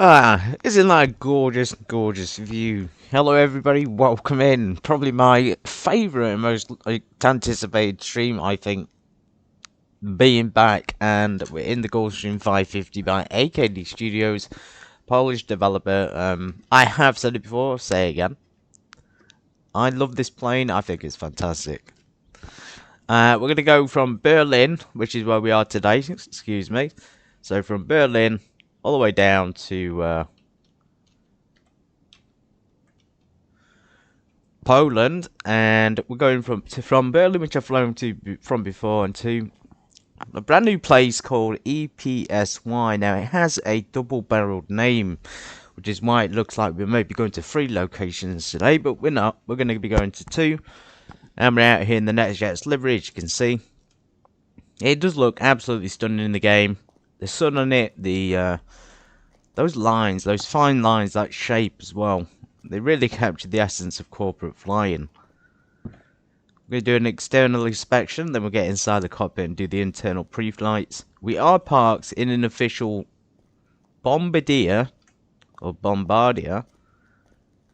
Isn't that a gorgeous, gorgeous view? Hello, everybody. Welcome in. Probably my favourite and most anticipated stream, I think, being back, and we're in the Gulfstream 550 by AKD Studios, Polish developer. I have said it before, say it again. I love this plane. I think it's fantastic. We're going to go from Berlin, which is where we are today. Excuse me. So from Berlin all the way down to Poland, and we're going from Berlin, which I've flown to from before, and to a brand new place called EPSY. Now it has a double-barreled name, which is why it looks like we may be going to 3 locations today, but we're not. We're going to be going to 2, and we're out here in the NetJets Livery, as you can see. It does look absolutely stunning in the game. The sun on it, those lines, those fine lines, that shape as well. They really captured the essence of corporate flying. We're going to do an external inspection, then we'll get inside the cockpit and do the internal pre-flights. We are parked in an official Bombardier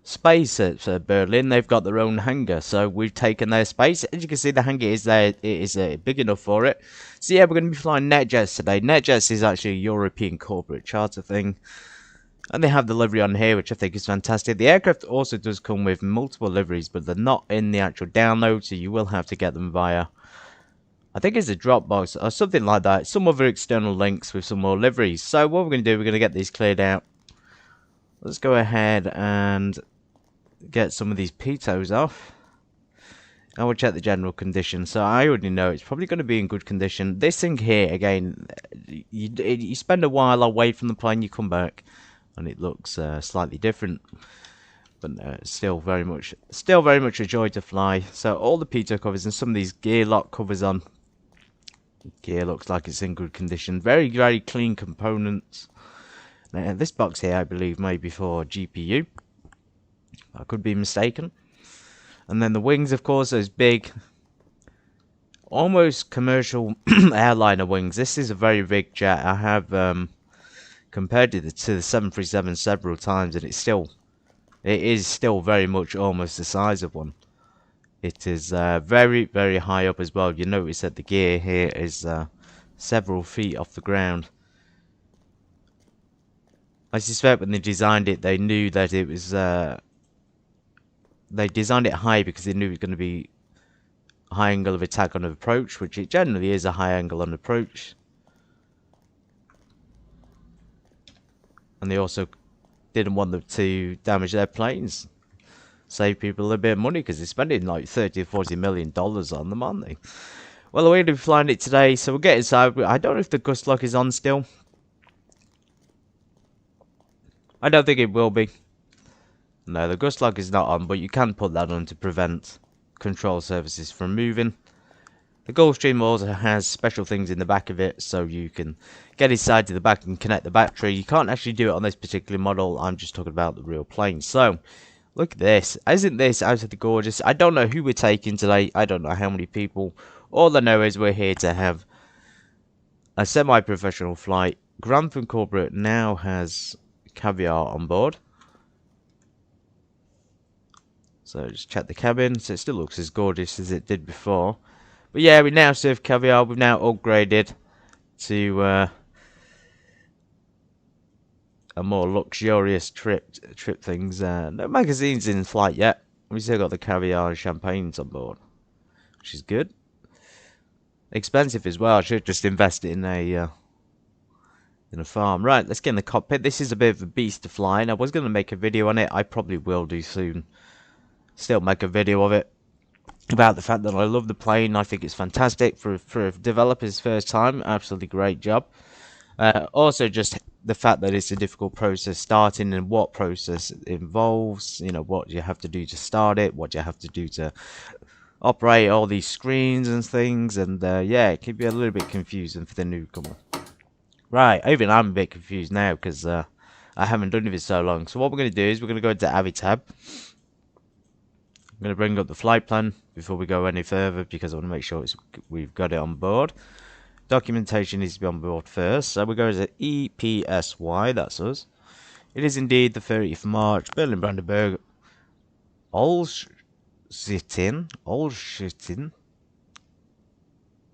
space at Berlin. They've got their own hangar, so we've taken their space. As you can see, the hangar is there. It is big enough for it. So yeah, we're going to be flying NetJets today. NetJets is actually a European corporate charter thing, and they have the livery on here, which I think is fantastic. The aircraft also does come with multiple liveries, but they're not in the actual download, so you will have to get them via, I think it's a Dropbox or something like that. Some other external links with some more liveries. So what we're going to do, we're going to get these cleared out. Let's go ahead and get some of these pitos off. I will check the general condition. So I already know it's probably going to be in good condition. This thing here, again, you spend a while away from the plane, you come back, and it looks slightly different, but still very much a joy to fly. So all the pitot covers and some of these gear lock covers on. Gear looks like it's in good condition. Very, very clean components. Now, this box here, I believe, may be for GPU. I could be mistaken. And then the wings, of course, those big, almost commercial airliner wings. This is a very big jet. I have compared it to the 737 several times, and it is still very much almost the size of one. It is very, very high up as well. You notice that the gear here is several feet off the ground. I suspect when they designed it, they knew that it was. They designed it high because they knew it was going to be a high angle of attack on approach, which it generally is a high angle on approach. And they also didn't want them to damage their planes. Save people a little bit of money because they're spending like $30 or $40 million on them, aren't they? Well, we're going to be flying it today, so we'll get inside. I don't know if the gust lock is on still. I don't think it will be. No, the gust lock is not on, but you can put that on to prevent control surfaces from moving. The Gulfstream also has special things in the back of it, so you can get inside to the back and connect the battery. You can't actually do it on this particular model. I'm just talking about the real plane. So, look at this. Isn't this absolutely gorgeous? I don't know who we're taking today. I don't know how many people. All I know is we're here to have a semi-professional flight. Grantham Corporate now has Caviar on board. So just check the cabin. So it still looks as gorgeous as it did before. But yeah, we now serve Caviar. We've now upgraded to a more luxurious trip things. No magazines in flight yet. We still got the Caviar and champagnes on board, which is good. Expensive as well. I should just invest in a farm. Right, let's get in the cockpit. This is a bit of a beast to fly, and I was going to make a video on it. I probably will do soon. Still make a video of it about the fact that I love the plane. I think it's fantastic for a developer's first time. Absolutely great job. Also, just the fact that it's a difficult process starting and what process it involves. You know, what you have to do to start it, what you have to do to operate all these screens and things. And yeah, it can be a little bit confusing for the newcomer. Right, even I'm a bit confused now because I haven't done it for so long. So what we're going to do is we're going to go into Avi tab. I'm going to bring up the flight plan before we go any further because I want to make sure we've got it on board. Documentation needs to be on board first. So we go to EPSY, that's us. It is indeed the 30th of March, Berlin Brandeburg, Olsztyn.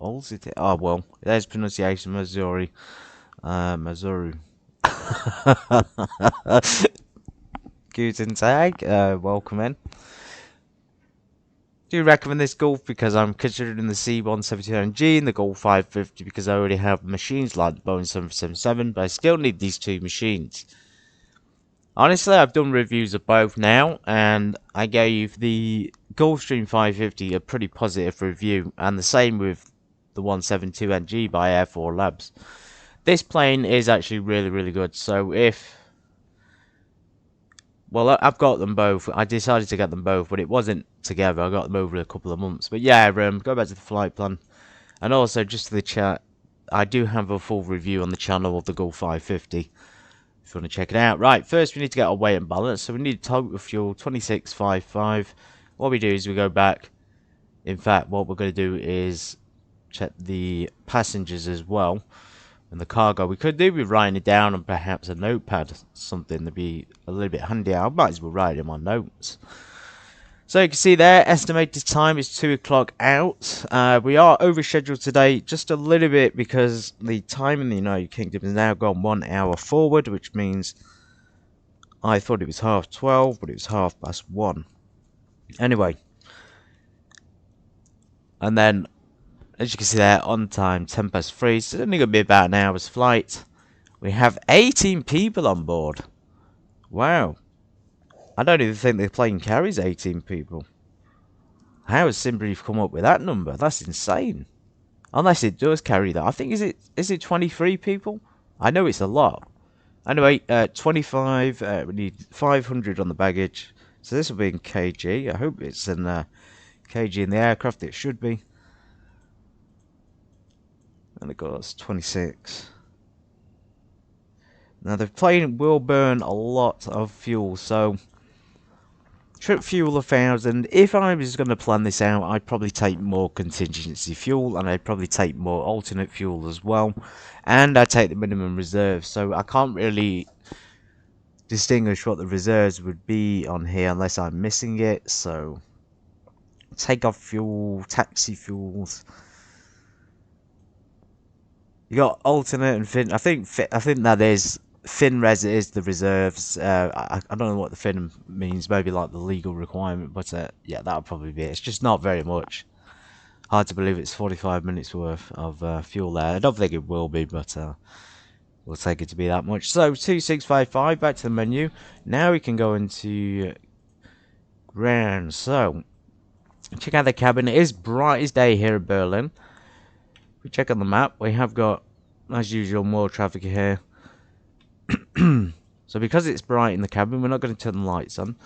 Oh, well, there's pronunciation, Missouri. Mazury. Guten Tag, welcome in. Do recommend this Gulf because I'm considering the C-179G and the Gulf 550 because I already have machines like the Boeing 777, but I still need these two machines. Honestly, I've done reviews of both now, and I gave the Gulfstream 550 a pretty positive review, and the same with the 172NG by Air 4 Labs. This plane is actually really, really good, so if... Well, I've got them both. I decided to get them both, but it wasn't together. I got them over a couple of months. But yeah, go back to the flight plan. And also, just to the chat, I do have a full review on the channel of the Gulf 550. If you want to check it out. Right, first we need to get our weight and balance. So we need total fuel 2655. What we do is we go back. In fact, what we're going to do is check the passengers as well. And the cargo. We could do with writing it down on perhaps a notepad. Something to be a little bit handy. I might as well write it in my notes. So you can see there, estimated time is 2 o'clock out. We are over scheduled today just a little bit because the time in the United Kingdom has now gone 1 hour forward, which means I thought it was 12:30, but it was 1:30. Anyway. And then, as you can see there, on time, 3:10, so it's only going to be about an hour's flight. We have 18 people on board. Wow. I don't even think the plane carries 18 people. How has Simheaven come up with that number? That's insane. Unless it does carry that. I think, is it 23 people? I know it's a lot. Anyway, 25, we need 500 on the baggage. So this will be in kg. I hope it's in kg in the aircraft. It should be. And it goes 26. Now the plane will burn a lot of fuel, so trip fuel 1,000. If I was going to plan this out, I'd probably take more contingency fuel, and I'd probably take more alternate fuel as well, and I'd take the minimum reserve. So I can't really distinguish what the reserves would be on here unless I'm missing it. So takeoff fuel, taxi fuels. You got alternate and fin. I think that is fin res is the reserves. I don't know what the fin means. Maybe like the legal requirement, but yeah, that'll probably be it. It's just not very much. Hard to believe it's 45 minutes worth of fuel there. I don't think it will be, but we'll take it to be that much. So 2655. Back to the menu. Now we can go into ground. So check out the cabin. It is bright as day here in Berlin. If we check on the map, we have got, as usual, more traffic here. So because it's bright in the cabin, we're not going to turn the lights on.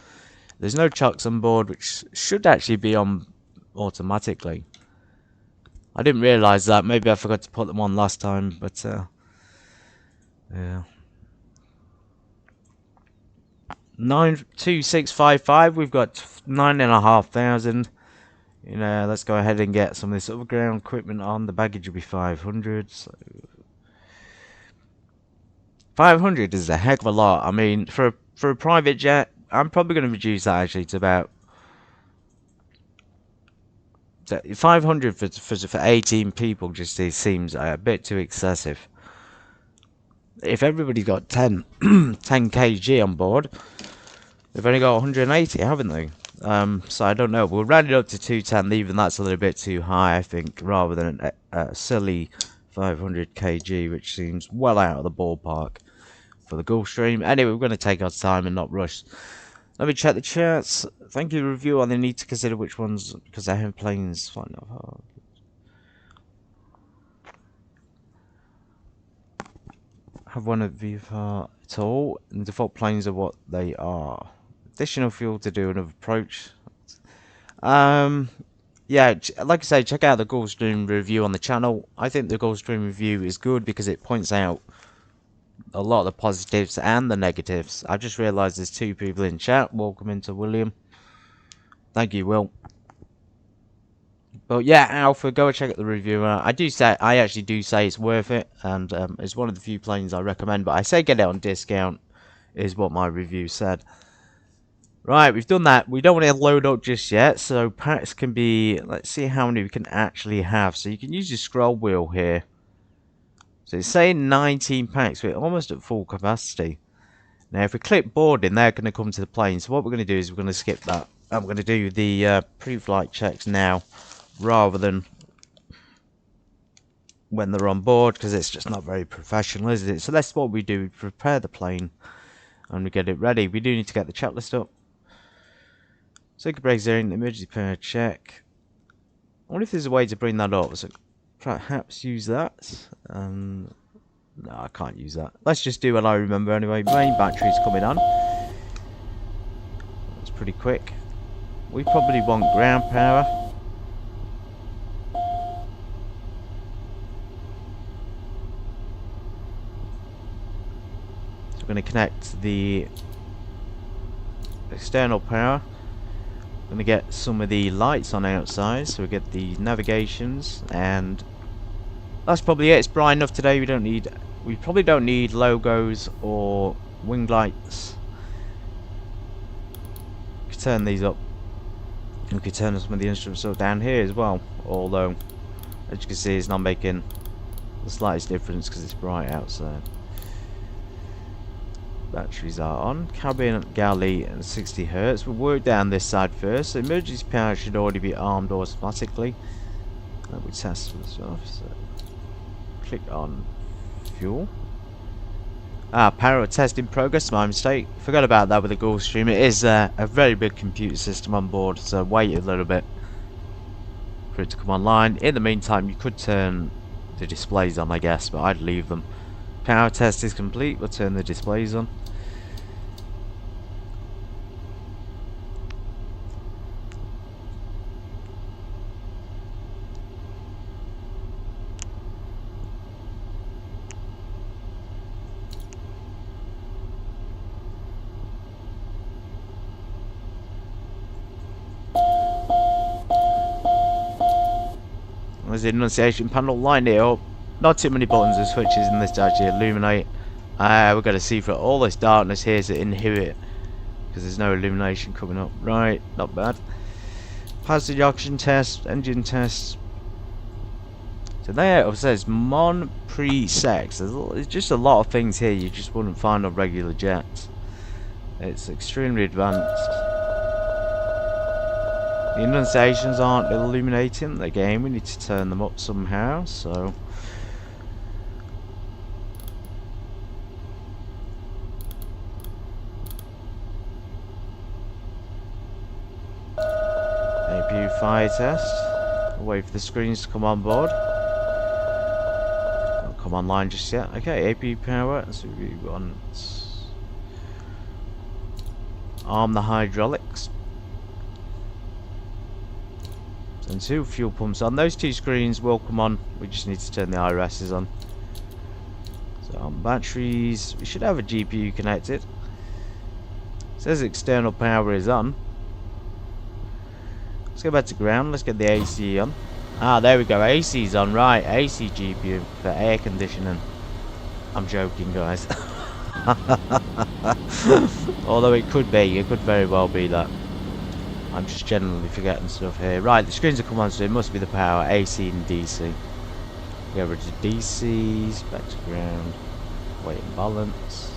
There's no chocks on board, which should actually be on automatically. I didn't realise that. Maybe I forgot to put them on last time, but yeah. 92655. We've got 9,500. You know, let's go ahead and get some of this other ground equipment on. The baggage will be 500. So 500 is a heck of a lot. I mean, for a private jet, I'm probably going to reduce that actually to about 500 for 18 people. Just seems a bit too excessive. If everybody's got 10 kg on board, they've only got 180, haven't they? So I don't know. We'll round it up to 210. Even that's a little bit too high, I think, rather than a silly 500 kg, which seems well out of the ballpark for the Gulfstream. Anyway, we're going to take our time and not rush. Let me check the charts. Thank you, review on the need to consider which ones, because I have planes flying off hard. Have one at VFR at all, and default planes are what they are. Additional fuel to do another approach. Yeah, like I say, check out the Gulfstream review on the channel. I think the Gulfstream review is good because it points out a lot of the positives and the negatives. I just realised there's 2 people in chat. Welcome into William. Thank you, Will. But yeah, Alpha, go and check out the review. I actually do say it's worth it, and it's one of the few planes I recommend. But I say get it on discount. is what my review said. Right, we've done that. We don't want to load up just yet, so packs can be... Let's see how many we can actually have. So you can use your scroll wheel here. So it's saying 19 packs. We're almost at full capacity. Now, if we click boarding, they're going to come to the plane. So what we're going to do is we're going to skip that. I'm going to do the pre-flight checks now, rather than when they're on board, because it's just not very professional, is it? So that's what we do. We prepare the plane, and we get it ready. We do need to get the checklist up. Circuit break zone, emergency power check. I wonder if there's a way to bring that up. So perhaps use that. No, I can't use that. Let's just do what I remember anyway. Main battery's coming on. That's pretty quick. We probably want ground power. So we're going to connect the external power. We're going to get some of the lights on outside, so we get the navigations, and that's probably it. It's bright enough today. We probably don't need logos or wing lights. We can turn these up. We can turn some of the instruments up down here as well, although as you can see it's not making the slightest difference because it's bright outside. Batteries are on. Cabin galley and 60 Hz. We'll work down this side first. So emergency power should already be armed automatically. And we test some stuff. So click on fuel. Power test in progress. My mistake. Forgot about that with the Gulfstream. It is a very big computer system on board, so wait a little bit for it to come online. In the meantime, you could turn the displays on, I guess, but I'd leave them. Power test is complete. We'll turn the displays on. There's the enunciation panel. Line it up. Not too many buttons or switches in this to actually illuminate. We've got to see through all this darkness here to inhibit, because there's no illumination coming up. Right, not bad. Passage oxygen test, engine test. So there it says Mon pre-sex. There's just a lot of things here you just wouldn't find on regular jets. It's extremely advanced. The enunciations aren't illuminating. Again, we need to turn them up somehow. So APU fire test. I'll wait for the screens to come on board. Not come online just yet. Okay, APU power. So we want arm the hydraulics. And 2 fuel pumps on. Those 2 screens will come on. We just need to turn the IRSs on. So on batteries, we should have a GPU connected. It says external power is on. Let's go back to ground. Let's get the AC on. There we go. AC's on. Right, AC GPU for air conditioning. I'm joking, guys. Although it could be. It could very well be that. I'm just generally forgetting stuff here. Right, the screens have come on, so it must be the power, AC and DC. Get rid of DCs, back to ground, weight and balance.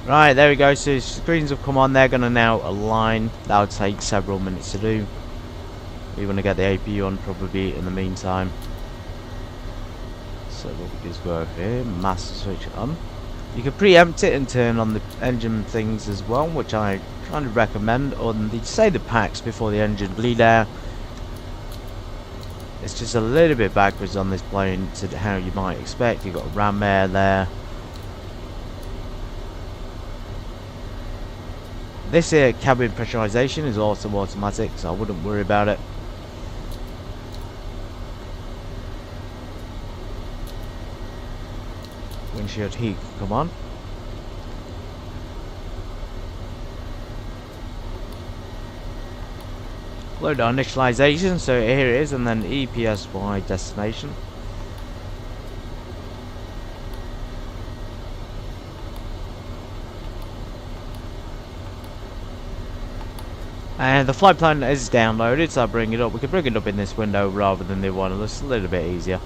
Right, there we go. So the screens have come on. They're going to now align. That'll take several minutes to do. We want to get the APU on probably in the meantime. So what we just go over here, master switch on. You can preempt it and turn on the engine things as well, which I kind of recommend. On the say the packs before the engine bleed air. It's just a little bit backwards on this plane to how you might expect. You've got ram air there. This here cabin pressurization is also automatic, so I wouldn't worry about it. Windshield heat can come on. Load our initialization, so here it is, and then EPSY destination. And the flight plan is downloaded, so I'll bring it up. We can bring it up in this window rather than the one. It's a little bit easier.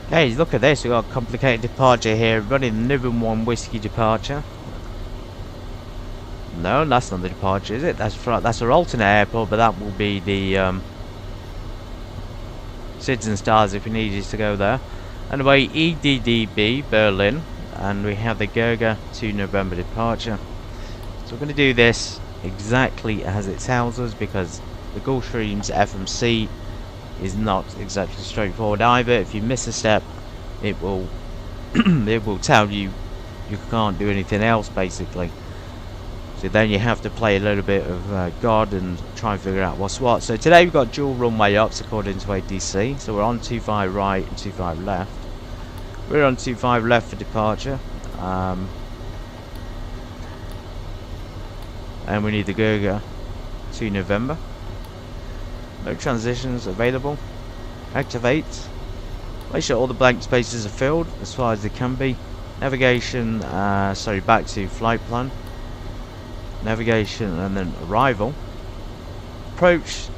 Okay, look at this. We've got a complicated departure here. Running the Niven 1 Whiskey departure. No, that's not the departure, is it? That's our alternate airport, but that will be the Citizen Stars if we needed to go there. Anyway, EDDB, Berlin. And we have the Gerga 2 November departure. So we're going to do this exactly as it tells us, because the Gulfstream's FMC is not exactly straightforward either. If you miss a step, it will it will tell you you can't do anything else basically. So then you have to play a little bit of God and try and figure out what's what. So today we've got dual runway ups according to ADC. So we're on 25 right and 25 left. We're on 25 left for departure. And we need the Gerga 2 November. No transitions available. Activate. Make sure all the blank spaces are filled as far as they can be. Navigation, sorry, back to flight plan. Navigation and then arrival. Approach.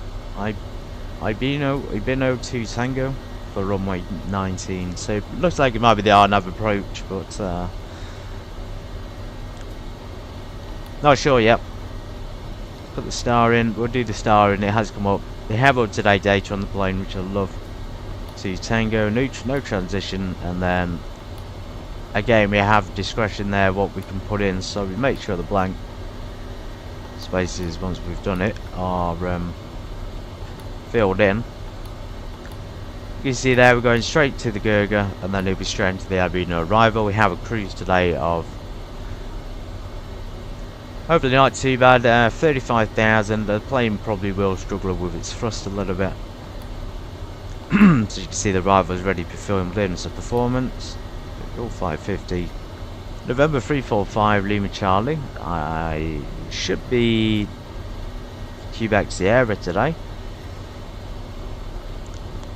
Ibino 2 Tango for runway 19. So it looks like it might be the RNAV approach, but not sure yet. Put the star in. We'll do the star in. It has come up. They have up-to-date data on the plane, which I love. 2 Tango, no transition, and then again we have discretion there what we can put in. So we make sure the blank spaces, once we've done it, are filled in. You can see there we're going straight to the Gerga, and then it'll be straight into the Albino arrival. We have a cruise today of hopefully not too bad, 35,000. The plane probably will struggle with its thrust a little bit. So you can see the arrival is ready to be filmed in. So performance, all 550. November 345 Lima Charlie. I should be Quebec Sierra today.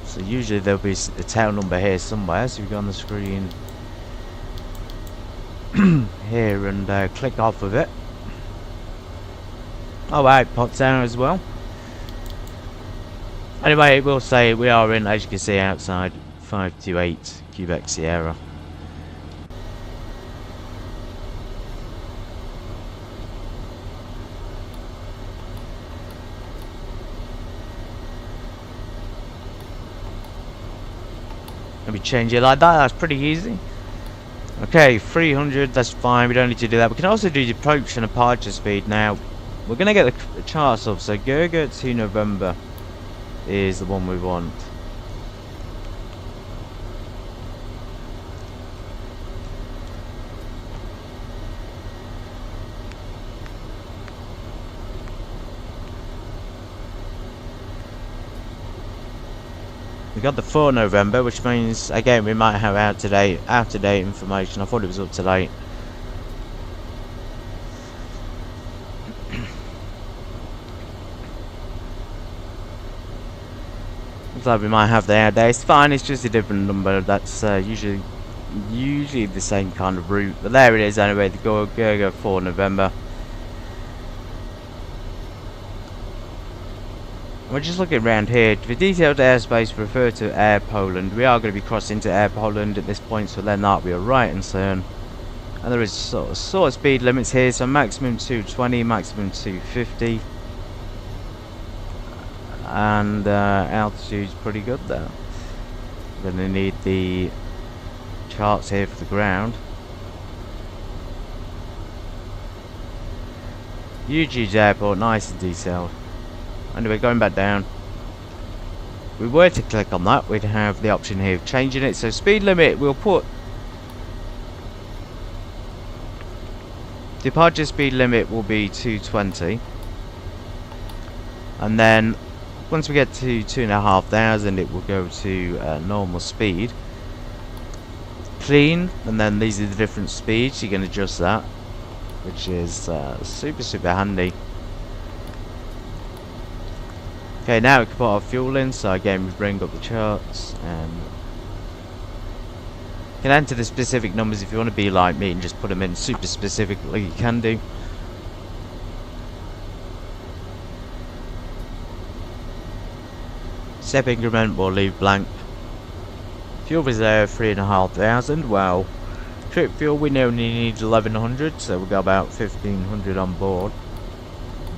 So usually there'll be a tail number here somewhere. So we go on the screen here and click off of it. Oh right, pot down as well. Anyway, it will say we are in, as you can see outside, 528 Quebec Sierra. Let me change it like that, that's pretty easy. Okay, 300, that's fine, we don't need to do that. We can also do the approach and departure speed now. We're going to get the charts up, so Gerga 2 November is the one we want. We got the 4 November, which means, again, we might have out-to-date information. I thought it was up to date. Looks like we might have the air there. It's fine, it's just a different number. That's usually the same kind of route. But there it is anyway, the Gerga 4 November. We're just looking around here. For detailed airspace, refer to Air Poland. We are going to be crossing to Air Poland at this point, so then that'll be a right and turn. And there is sort of speed limits here, so maximum 220, maximum 250. And altitude's pretty good there. We're going to need the charts here for the ground. Huge airport, nice and detailed. Anyway, going back down. If we were to click on that, we'd have the option here of changing it. So speed limit, we'll put departure speed limit will be 220. And then once we get to 2,500, it will go to normal speed. Clean, and then these are the different speeds. You can adjust that, which is super handy. Okay, now we can put our fuel in. So again, we bring up the charts and you can enter the specific numbers if you want to be like me and just put them in super specifically. You can do. Step increment we'll leave blank. Fuel reserve 3,500. Well, trip fuel we only need 1,100, so we've got about 1,500 on board.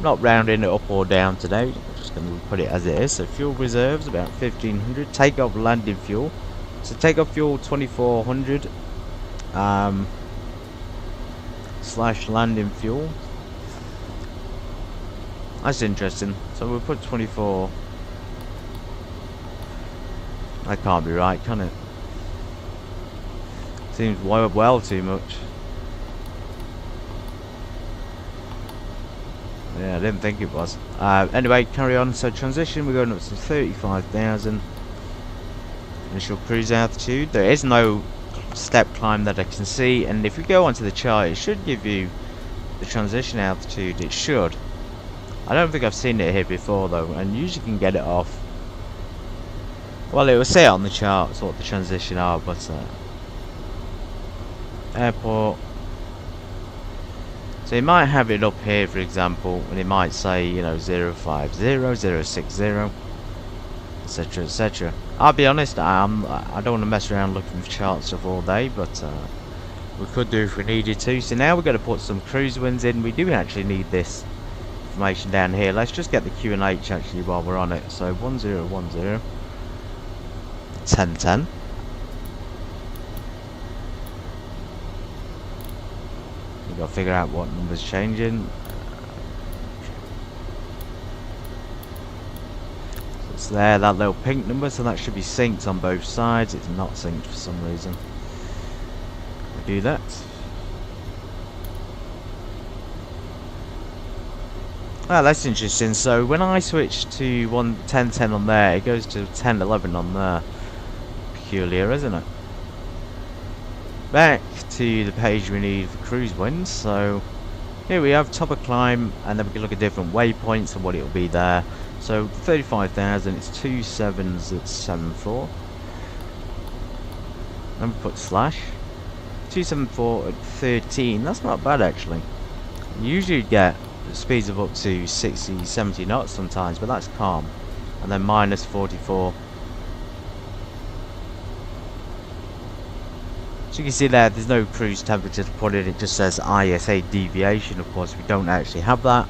Not rounding it up or down today, I'm just going to put it as it is. So fuel reserves about 1,500. Takeoff landing fuel. So takeoff fuel 2,400. Slash landing fuel. That's interesting. So we'll put 24. That can't be right, can it? Seems well too much. Yeah, I didn't think it was. Anyway, carry on. So transition, we're going up to 35,000. Initial cruise altitude. There is no step climb that I can see, and if you go onto the chart, it should give you the transition altitude. It should. I don't think I've seen it here before though, and usually can get it off. Well, it will say on the charts what the transition are, but airport. So you might have it up here, for example, and it might say, you know, 050, 060, etc, etc. I'll be honest, I don't want to mess around looking for charts stuff all day, but we could do if we needed to. So now we're going to put some cruise winds in. We do actually need this information down here. Let's just get the QNH actually while we're on it. So 1010, 1010. We've got to figure out what number's changing. So it's there, that little pink number, so that should be synced on both sides. It's not synced for some reason. We'll do that. Ah, that's interesting. So when I switch to 1010 on there, it goes to 1011 on there. Peculiar, isn't it? Back to the page we need for cruise winds. So here we have top of climb, and then we can look at different waypoints and what it will be there. So 35,000, it's 27074. And we put slash 274 at 13. That's not bad actually. You usually get speeds of up to 60, 70 knots sometimes, but that's calm. And then minus 44. So you can see there's no cruise temperature to put in, it just says ISA deviation. Of course we don't actually have that,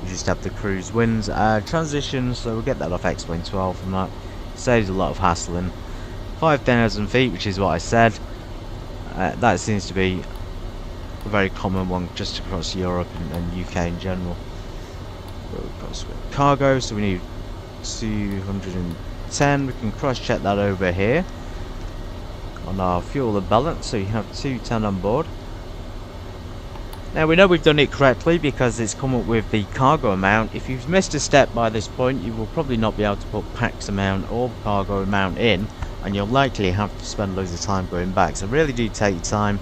we just have the cruise winds. Transition, so we'll get that off X-Wing 12 from that. Saves a lot of hassling. 5,000 feet, which is what I said. That seems to be a very common one just across Europe and UK in general. We've got cargo, so we need 210. We can cross check that over here on our fuel and balance, so you have 210 on board. Now we know we've done it correctly because it's come up with the cargo amount. If you've missed a step by this point, you will probably not be able to put pax amount or cargo amount in, and you'll likely have to spend loads of time going back, so really do take your time.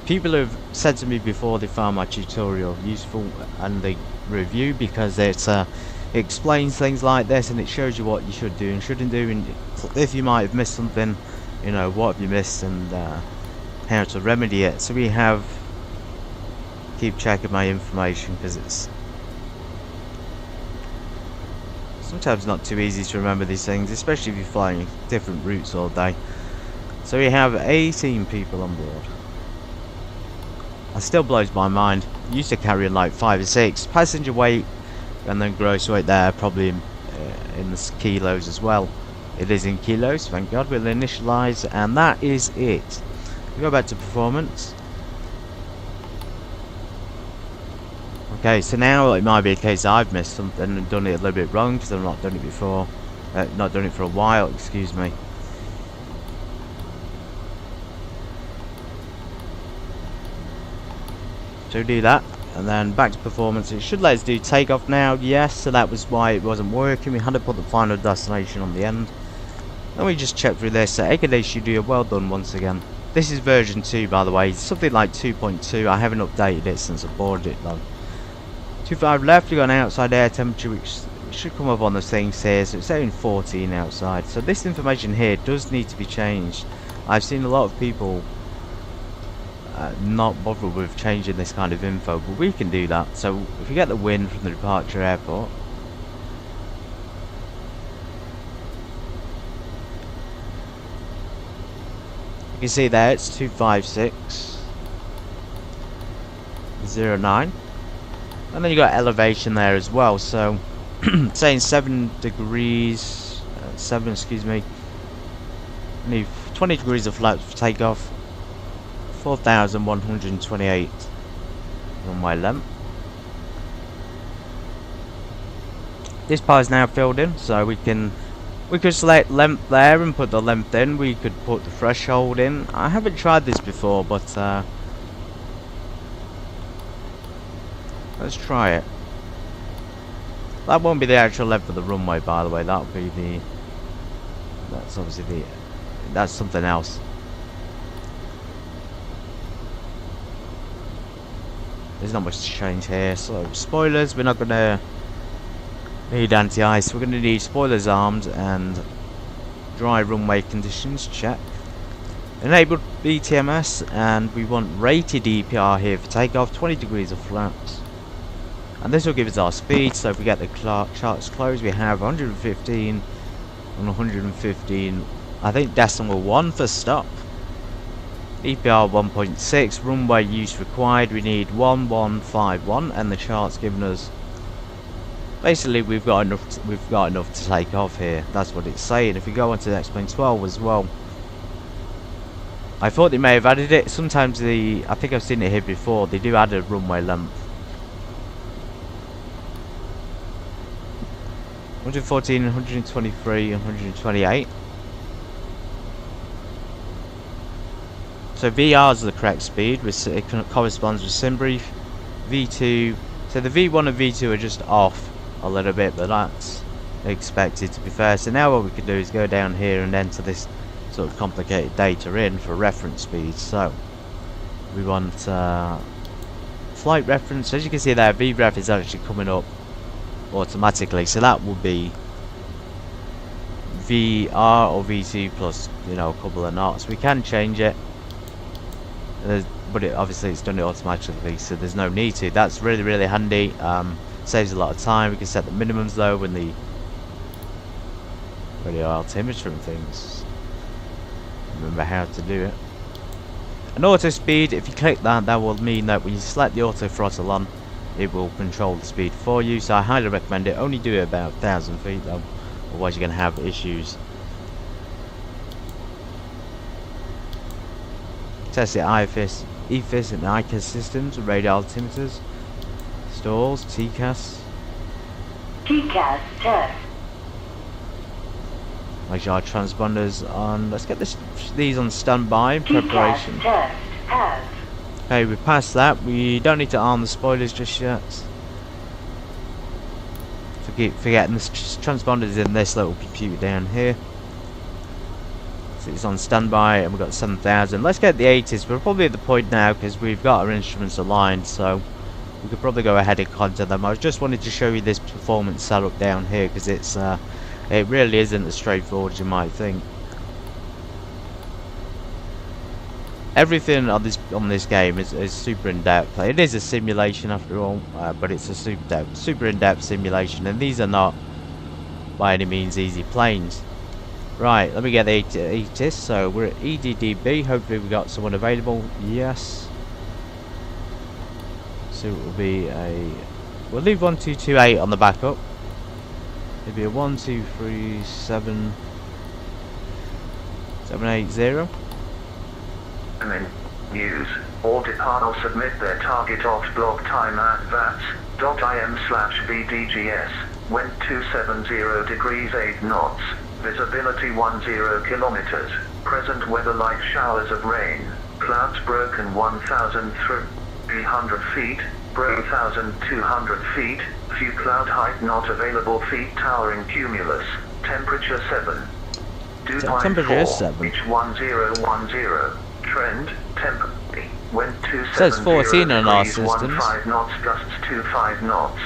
People have said to me before they found my tutorial useful and the review, because it explains things like this and it shows you what you should do and shouldn't do, and if you might have missed something, you know, what have you missed and how to remedy it. So we have, keep checking my information because it's sometimes not too easy to remember these things, especially if you're flying different routes all day. So we have 18 people on board. That still blows my mind. Used to carry like 5 or 6 passenger weight, and then gross weight there probably in the kilos as well. It is in kilos, thank God. We'll initialize, and that is it. We go back to performance. Okay, so now it might be a case I've missed something and done it a little bit wrong because I've not done it before, not done it for a while. Excuse me. So do that, and then back to performance. It should let us do takeoff now. Yes, so that was why it wasn't working. We had to put the final destination on the end. Then we just check through this. So EDDB Studio, well done once again. This is version 2, by the way. It's something like 2.2. I haven't updated it since I boarded it though. 25 left, you got an outside air temperature which should come up on the things here. So it's saying 14 outside. So this information here does need to be changed. I've seen a lot of people not bothered with changing this kind of info, but we can do that. So if you get the wind from the departure airport, can see there it's 256.09, and then you got elevation there as well. So saying 7 degrees, 7, excuse me, need 20 degrees of flaps for takeoff, 4,128 runway length. This part is now filled in, so we could select length there and put the length in. We could put the threshold in. I haven't tried this before, but let's try it. That won't be the actual length of the runway, by the way. That'll be the. That's obviously the. That's something else. There's not much to change here. So spoilers, we're not gonna need anti-ice. We're gonna need spoilers armed and dry runway conditions. Check. Enabled BTMS, and we want rated EPR here for takeoff. 20 degrees of flaps. And this will give us our speed. So if we get the charts closed, we have 115 and 115. I think decimal 1 for stop. EPR 1.6. Runway use required. We need 1151, and the chart's given us. Basically, we've got enough to take off here. That's what it's saying. If we go on to the X-Plane 12 as well, I thought they may have added it. Sometimes I think I've seen it here before. They do add a runway length. 114, 123, 128. So VR is the correct speed, which it corresponds with SimBrief. V2, so the V1 and V2 are just off a little bit, but that's expected, to be fair. So now what we can do is go down here and enter this sort of complicated data in for reference speed. So we want flight reference. As you can see there, VREF is actually coming up automatically, so that will be VR or V2 plus, you know, a couple of knots. We can change it, but obviously it's done it automatically, so there's no need to. That's really handy. Saves a lot of time. We can set the minimums though when the radio altimeter and things. Remember how to do it. An auto speed, if you click that, that will mean that when you select the auto throttle on, it will control the speed for you. So I highly recommend it. Only do it about 1,000 feet though, otherwise you're going to have issues. Test the EPSY and ICAS systems, radar altimeters, stalls, TCAS. TCAS test. Make sure our transponders on. Let's get these on standby in preparation. Test has. Okay, we passed that. We don't need to arm the spoilers just yet. Forgetting the transponders in this little computer down here. So it's on standby, and we've got 7,000. Let's get the 80s. We're probably at the point now because we've got our instruments aligned, so we could probably go ahead and contact them. I just wanted to show you this performance setup down here because it's it really isn't as straightforward as you might think. Everything on this game is super in-depth. It is a simulation after all, but it's a super in-depth simulation, and these are not by any means easy planes. Right, let me get the ETIS. So we're at EDDB. Hopefully we got someone available. Yes. So it will be a. We'll leave 1228 on the backup. It'll be a 1237 780. News. All departments submit their target off block time at VATS.im/BDGS. Wind 270 degrees 8 knots. Visibility 10 kilometers. Present weather light showers of rain. Clouds broken 1,300 feet. 1,200 feet. Few cloud height not available feet towering cumulus. Temperature 7. Dew point Temperature 4. 7. Beach 1010. Trend temp. Wind 270 Says 14 on our systems. 15 knots. Gusts 25 knots.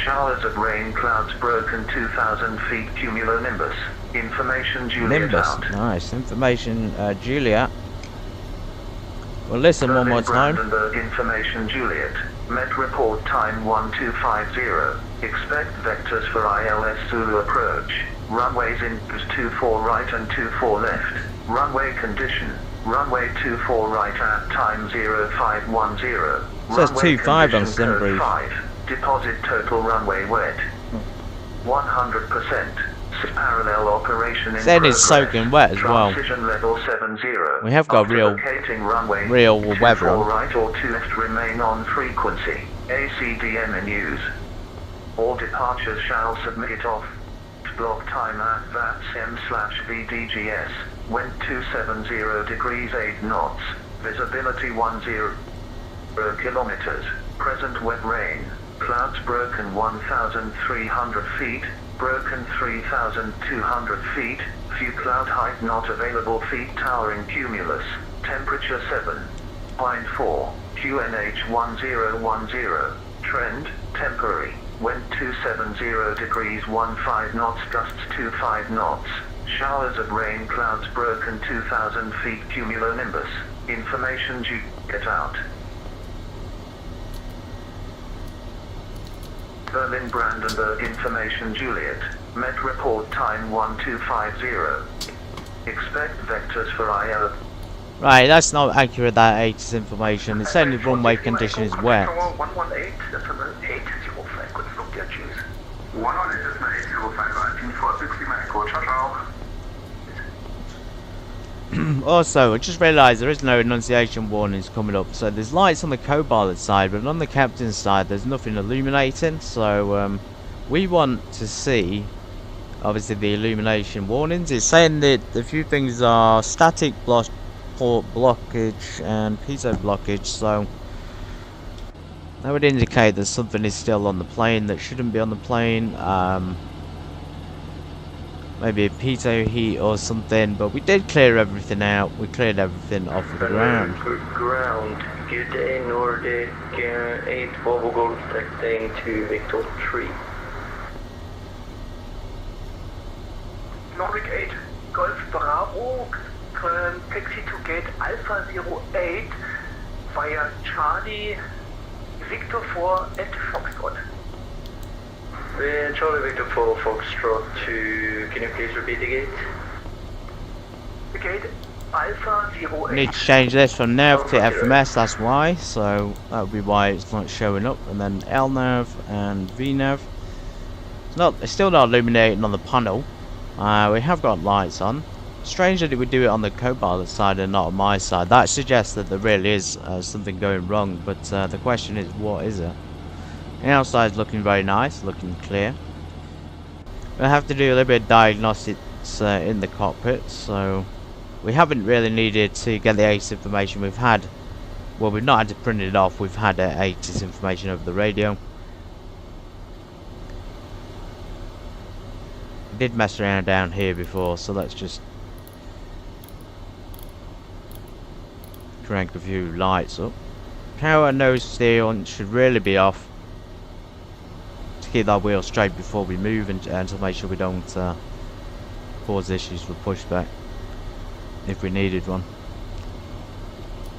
Showers of rain. Clouds broken 2,000 feet. Cumulonimbus. Information Juliet Nimbus. out. Nice. Information Juliet. Well, listen one more time. Brandenburg Information Juliet. Met report time 1250. Expect vectors for ILS Zulu approach. Runways in 24 right and 24 left. Runway condition. Runway 24 right at time 0510. Says Runway 25 on condition code Sunbrief. 5. Deposit total runway wet. 100%. Parallel operation in Said progress. it's soaking wet as well. Transition level 70. We have got After real locating runway weather 24 on. right or 2 left remain on frequency. ACDM in use. All departures shall submit off. Block time at VATSM/VDGS. Wind 270 degrees 8 knots. Visibility 10 kilometers. Present wet rain. Clouds broken 1,300 feet. Broken 3,200 feet. Few cloud height not available feet towering cumulus. Temperature 7.4. QNH 1010. Trend, temporary. Wind 270 degrees 15 knots. Gusts 25 knots. Showers of rain. Clouds broken 2,000 feet cumulonimbus. Information due. Get out. Berlin Brandeburg Information Juliet. Met report time 1250. Expect vectors for IL. Right, that's not accurate, that ATIS information. It's saying the runway condition is wet. 118, that's an 805, good look at you. 118 is my 805, T460, my Echo, ciao ciao. Also, I just realised there is no annunciation warnings coming up. So there's lights on the co-pilot side, but on the captain's side there's nothing illuminating. So we want to see, obviously, the illumination warnings. It's saying that a few things are static port blockage and piezo blockage. So that would indicate that something is still on the plane that shouldn't be on the plane. Maybe a pitot heat or something, but we did clear everything out. We cleared everything off of the ground. Ground, good day, Nordic 8 Volvo Golf taxiing to Victor 3. Nordic 8 Golf Bravo, taxi to gate Alpha 08 via Charlie Victor 4 at Foxtrot. Charlie Victor 4 Foxtrot to, can you please repeat the gate? The gate Alpha 08. Need to change this from nav to FMS, that's why. So that would be why it's not showing up. And then LNAV and VNAV. It's still not illuminating on the panel. We have got lights on. Strange that it would do it on the co-pilot side and not on my side. That suggests that there really is something going wrong. But the question is, what is it? The outside is looking very nice, looking clear. We'll have to do a little bit of diagnostics in the cockpit, so we haven't really needed to get the ATIS information. We've had, well, we've not had to print it off, we've had ATIS information over the radio. We did mess around down here before, so let's just crank a few lights up. Power nose steer should really be off. Keep that wheel straight before we move and to make sure we don't cause issues for pushback if we needed one.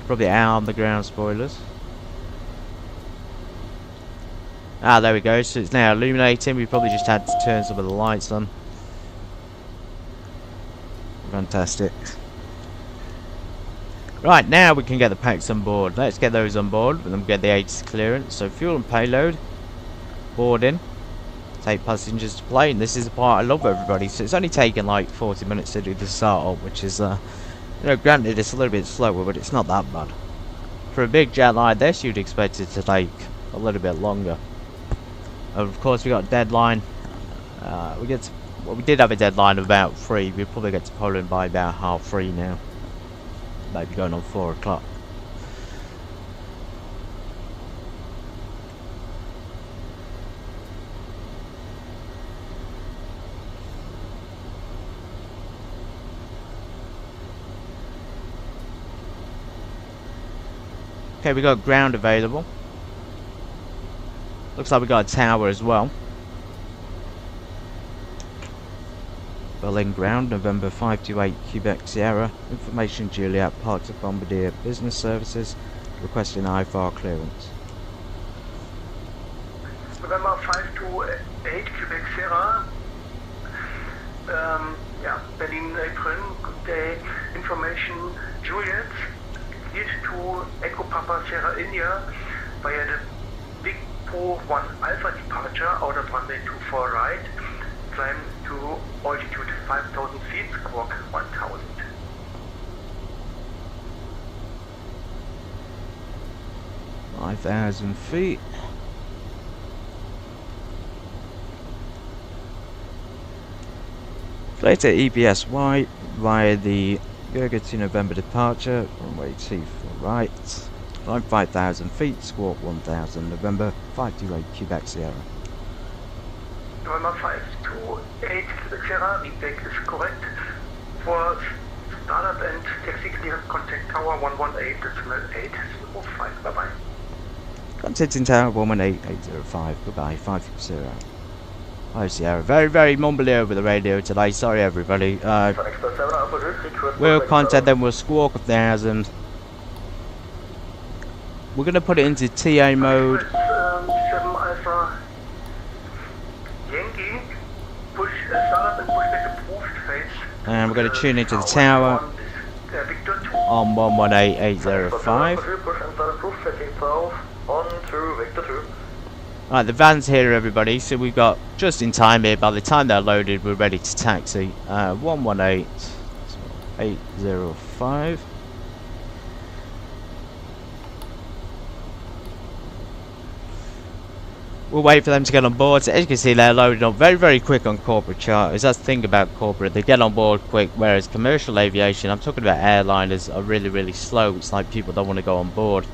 Probably arm the ground spoilers. Ah, there we go. So it's now illuminating. We probably just had to turn some of the lights on. Fantastic. Right, now we can get the packs on board. Let's get those on board and then get the ATIS clearance. So fuel and payload. Boarding, take passengers to plane. This is the part I love, everybody. So it's only taken like 40 minutes to do the startup, which is, you know, granted it's a little bit slower, but it's not that bad. For a big jet like this, you'd expect it to take a little bit longer. Of course, we got a deadline. We did have a deadline of about 3. We'll probably get to Poland by about 3:30 now. Maybe going on 4 o'clock. Okay, we got ground available. Looks like we got a tower as well. Berlin ground, November 528 Quebec Sierra. Information Juliet, parts of Bombardier Business Services, requesting IFR clearance. November 528 Quebec Sierra. Berlin April, good day. information, Juliet, lead to Echo Papa Sierra India via the Big Pro 1 Alpha departure out of runway 24 right, climb to altitude 5,000 feet, squawk 1,000. feet. Clear to EPSY via the Yoke to November departure, runway 24 right, climb 5,000 feet, squawk 1,000, November 528 Quebec Sierra. November 528 Quebec Sierra, feedback is correct. For startup and taxi clearance, contact tower 118.805. Bye bye. Contacting tower 118.805. Goodbye. 560. Hi Sierra. Very, very mumbly over the radio today. Sorry everybody. We'll contact them. We'll squawk 1,000. We're gonna put it into TA mode. 7 Alpha Yankee. Push startup and push back the approved phase. And we're gonna tune into the tower on 118.805. On through Victor 2. Right, the van's here everybody, so we've got just in time here. By the time they're loaded, we're ready to taxi. 118.805. We'll wait for them to get on board. So as you can see, they're loaded up very, very quick on corporate charters. That's the thing about corporate, they get on board quick, whereas commercial aviation, I'm talking about airliners, are really, really slow. It's like people don't want to go on board.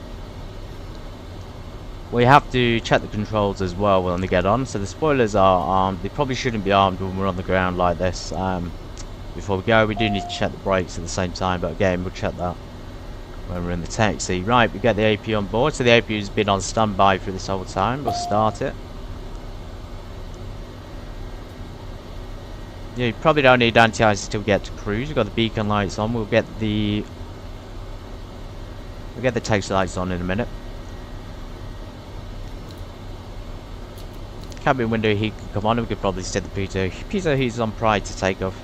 We have to check the controls as well when they get on. So the spoilers are armed. They probably shouldn't be armed when we're on the ground like this. Before we go, we do need to check the brakes at the same time, but again, we'll check that when we're in the taxi. Right, we get the AP on board. So the AP has been on standby for this whole time. We'll start it. Yeah, you probably don't need anti-ice until we get to cruise. We've got the beacon lights on. We'll get the taxi lights on in a minute. Cabin window heat can come on, and we could probably set the pitot heat's on prior to takeoff.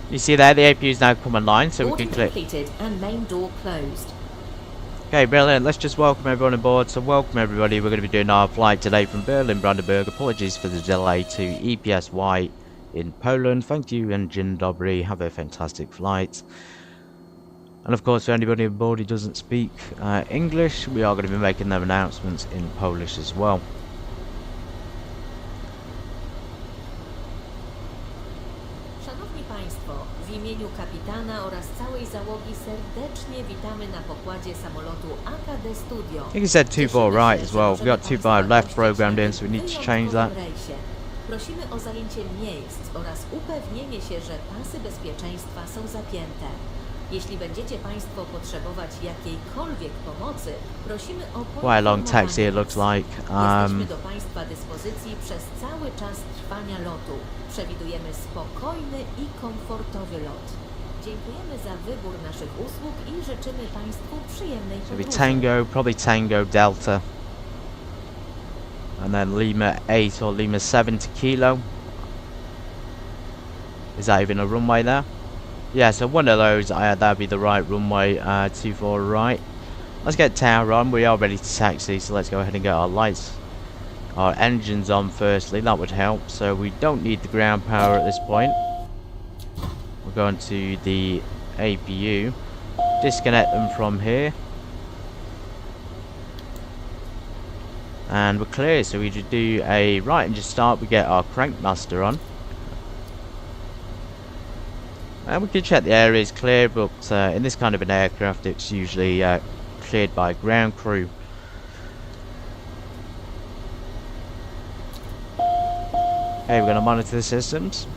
You see there, the APU's now come online, so we can click. Completed and main door closed. Okay, brilliant. Let's just welcome everyone on board. So welcome everybody. We're going to be doing our flight today from Berlin Brandeburg. Apologies for the delay to EPSY in Poland. Thank you and dzień dobry. Have a fantastic flight. And of course, for anybody on board who doesn't speak English, we are going to be making them announcements in Polish as well. Szanowni Państwo, w imieniu kapitana oraz całej załogi serdecznie witamy na pokładzie samolotu AKD Studio. I think it said 24 right as well. We've got 25 left programmed in, so we need to change that. Prosimy o zajęcie miejsc oraz upewnienie się, że pasy bezpieczeństwa są zapięte. Jeśli będziecie Państwo potrzebować jakiejkolwiek pomocy, prosimy o quite a long taxi it looks like. Jesteśmy do Państwa dyspozycji przez cały czas trwania lotu. Przewidujemy spokojny i komfortowy lot. Dziękujemy za wybór naszych usług i życzymy Państwu przyjemnej podróży. Tango, probably Tango Delta. And then Lima 8 or Lima 7 to Kilo. Is that even a runway there? Yeah, so one of those, that'd be the right runway, 24 right. Let's get tower on. We are ready to taxi, so let's go ahead and get our lights, our engines on firstly. That would help. So we don't need the ground power at this point. We're going to the APU, disconnect them from here, and we're clear. So we just do a right engine start. We get our crankmaster on. And we can check the area is clear, but in this kind of an aircraft it's usually cleared by ground crew. Okay, we're going to monitor the systems.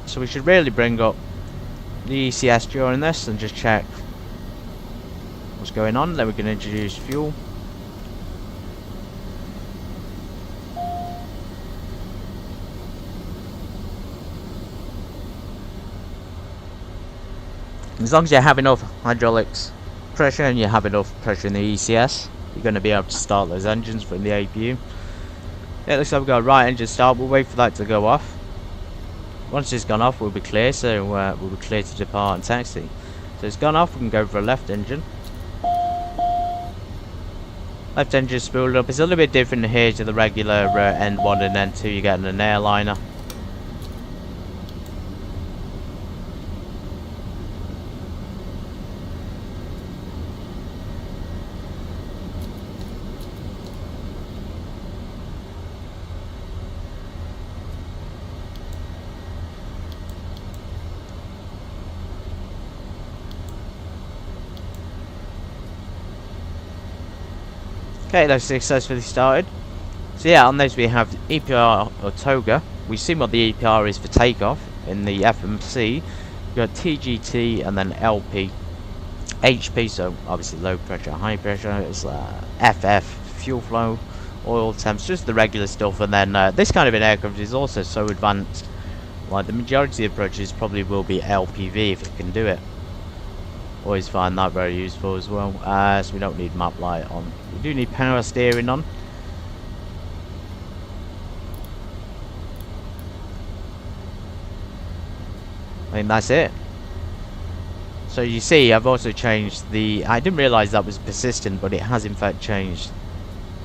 So we should really bring up the ECS during this and just check what's going on. Then we can introduce fuel. As long as you have enough hydraulics pressure and you have enough pressure in the ECS, you're going to be able to start those engines from the APU. Yeah, looks like we've got a right engine start. We'll wait for that to go off. Once it's gone off, we'll be clear, so we'll be clear to depart and taxi. So it's gone off, we can go for a left engine. Left engine spooled up. It's a little bit different here to the regular N1 and N2 you get in an airliner. Okay, that's successfully started. So yeah, on this we have EPR or Toga. We've seen what the EPR is for takeoff in the FMC. We've got TGT and then LP. HP, so obviously low pressure, high pressure. It's FF, fuel flow, oil temps, just the regular stuff. And then this kind of an aircraft is also so advanced. Like the majority of approaches probably will be LPV if it can do it. Always find that very useful as well. So we don't need map light on. We do need power steering on. I think that's it. So you see, I've also changed the... I didn't realise that was persistent, but it has in fact changed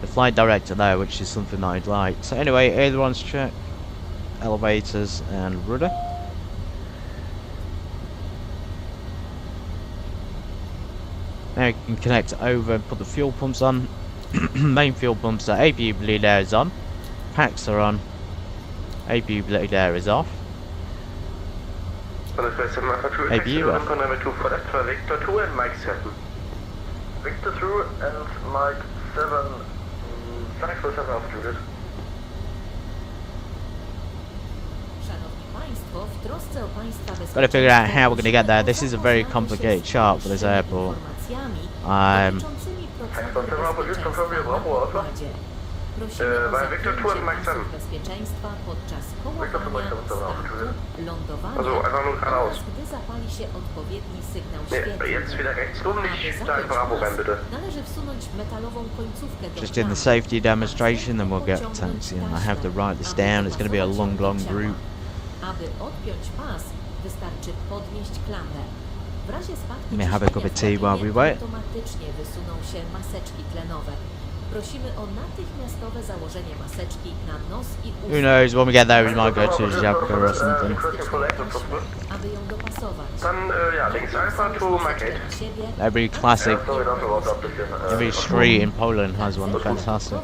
the flight director there, which is something that I'd like. So anyway, ailerons check, elevators and rudder. Now you can connect over and put the fuel pumps on. Main fuel pumps are APU bleed air is on. Packs are on. APU bleed air is off. APU off. Victor 2 and Mike 7. Victor 2 and Mike 7. Flight for 7 altitude. Gotta figure out how we're gonna get there. This is a very complicated chart for this airport. Victor 2 and Mike 7. Also einfach nur geradeaus. Nee, jetzt wieder rechts rum, nicht da einfach abholen, bitte. Just in the safety demonstration, then we'll get taxi. And I have to write this down. It's gonna be a long route. Let me have a cup of tea while we wait. Who knows, when we get there we might go to Jabka or something. Every classic, every street in Poland has one, fantastic.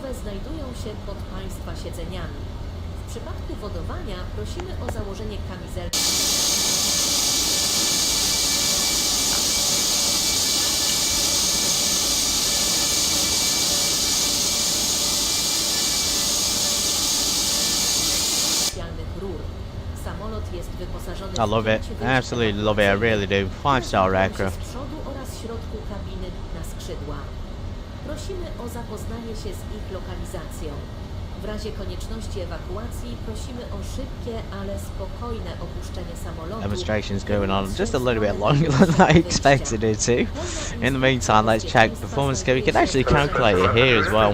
I love it. I absolutely love it. I really do. 5-star aircraft. Prosimy o zapoznanie się z ich lokalizacją. W razie konieczności ewakuacji prosimy o szybkie, ale spokojne opuszczenie samolotu. Demonstration's going on just a little bit longer than I expected it to. In the meantime, let's check performance scale. We can actually calculate it here as well.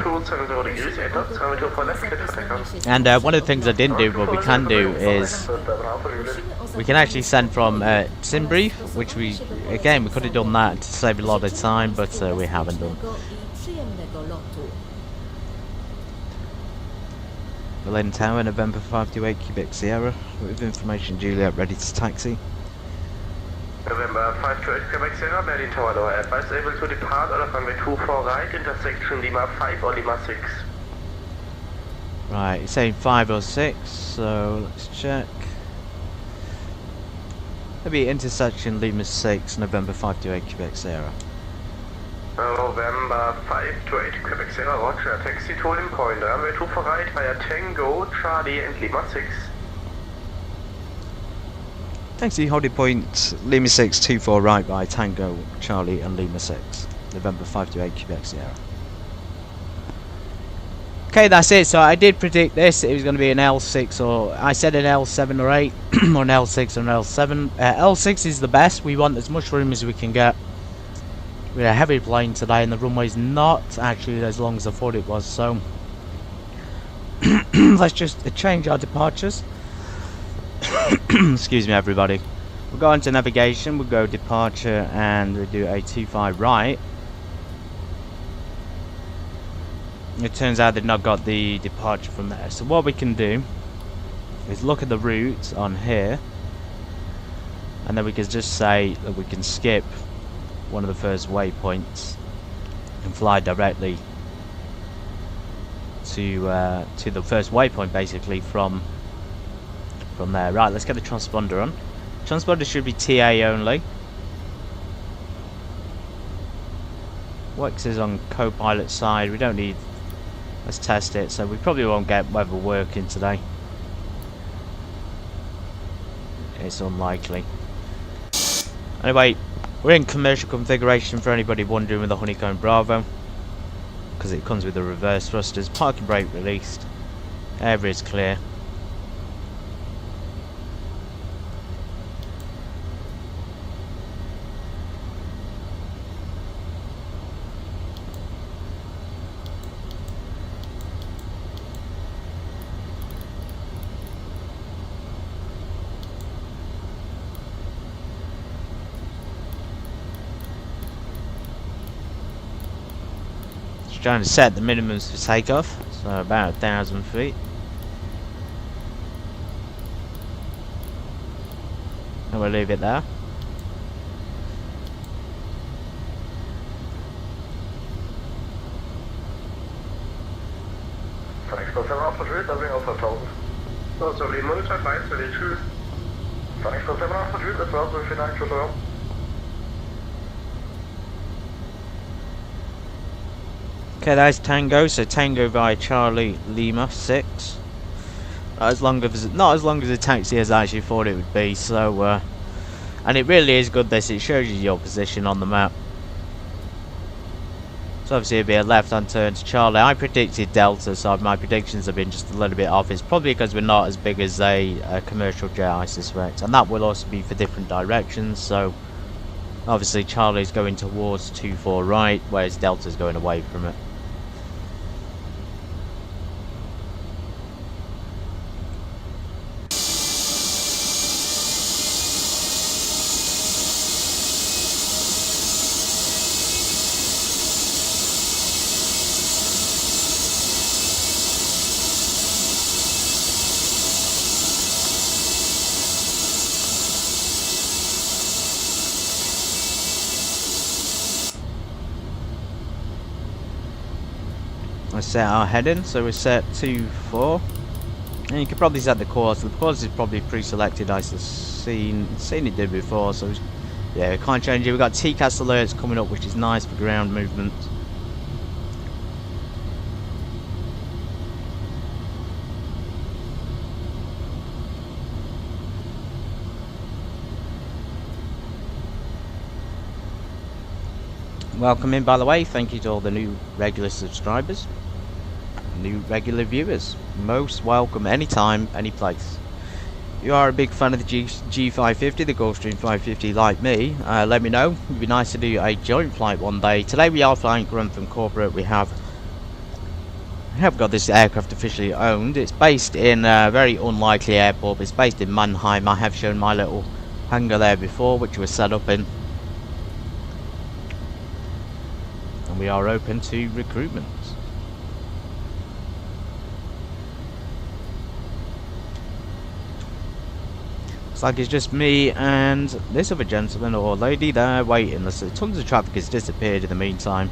And one of the things I didn't do, but we can do, is we can actually send from SimBrief, which we could have done that to save a lot of time, but we haven't done. Berlin Tower, November 528, Quebec Sierra, with information Juliet ready to taxi. November 528, Quebec Sierra, Berlin Tower, lower advice able to depart out of runway 24 right, intersection Lima 5 or Lima 6. Right, it's saying 5 or 6, so let's check. Maybe intersection Lima 6, November 528, Quebec Sierra. November 528, Quebec Sierra, Roger. Taxi to in point. Runway 24 right via Tango, Charlie and Lima 6. Taxi holding point Lima 6, 24 right by Tango, Charlie and Lima 6. November 528, Quebec Sierra. Okay, that's it. So I did predict this. It was going to be an L6 or... I said an L7 or 8 or an L6 or an L7. L6 is the best. We want as much room as we can get. We had a heavy plane today and the runway's not actually as long as I thought it was, so let's just change our departures. Excuse me, everybody. We'll go into navigation, we'll go departure, and we'll do a 25 right. It turns out they've not got the departure from there. So what we can do is look at the route on here, and then we can just say that we can skip one of the first waypoints and fly directly to the first waypoint, basically from there. Right, let's get the transponder on. Transponder should be TA only. Works is on co-pilot side. We don't need. Let's test it. So we probably won't get weather working today. It's unlikely. Anyway, we're in commercial configuration for anybody wondering with the Honeycomb Bravo, because it comes with the reverse thrusters. Parking brake released. Air is clear. Trying to set the minimums for takeoff, so about 1,000 feet. And we'll leave it there. Thanks for 7 off the route, doubling over 5,000. So, lead monitor 5, ready to. Thanks for 7 off the route as well, so if you're not sure. Okay, that's Tango. So Tango via Charlie Lima 6. Not as long as the taxi as I actually thought it would be. So, and it really is good. This, it shows you your position on the map. So obviously it'll be a left-hand turn to Charlie. I predicted Delta, so my predictions have been just a little bit off. It's probably because we're not as big as a commercial jet, I suspect, and that will also be for different directions. So obviously Charlie's going towards 24 right, whereas Delta's going away from it. I set our heading, so we set 2-4, and you can probably set the course. The course is probably pre-selected. I've seen it did before, so yeah, we can't change it. We've got TCAS alerts coming up, which is nice for ground movement. Welcome in, by the way. Thank you to all the new regular subscribers, new regular viewers. Most welcome, anytime, any place. If you are a big fan of the G550, the Gulfstream 550, like me, let me know. It'd be nice to do a joint flight one day. Today we are flying Grantham Corporate. We have got this aircraft officially owned. It's based in a very unlikely airport. It's based in Mannheim. I have shown my little hangar there before, which was set up in. We are open to recruitment. Looks like it's just me and this other gentleman or lady there waiting. There's tons of traffic has disappeared in the meantime.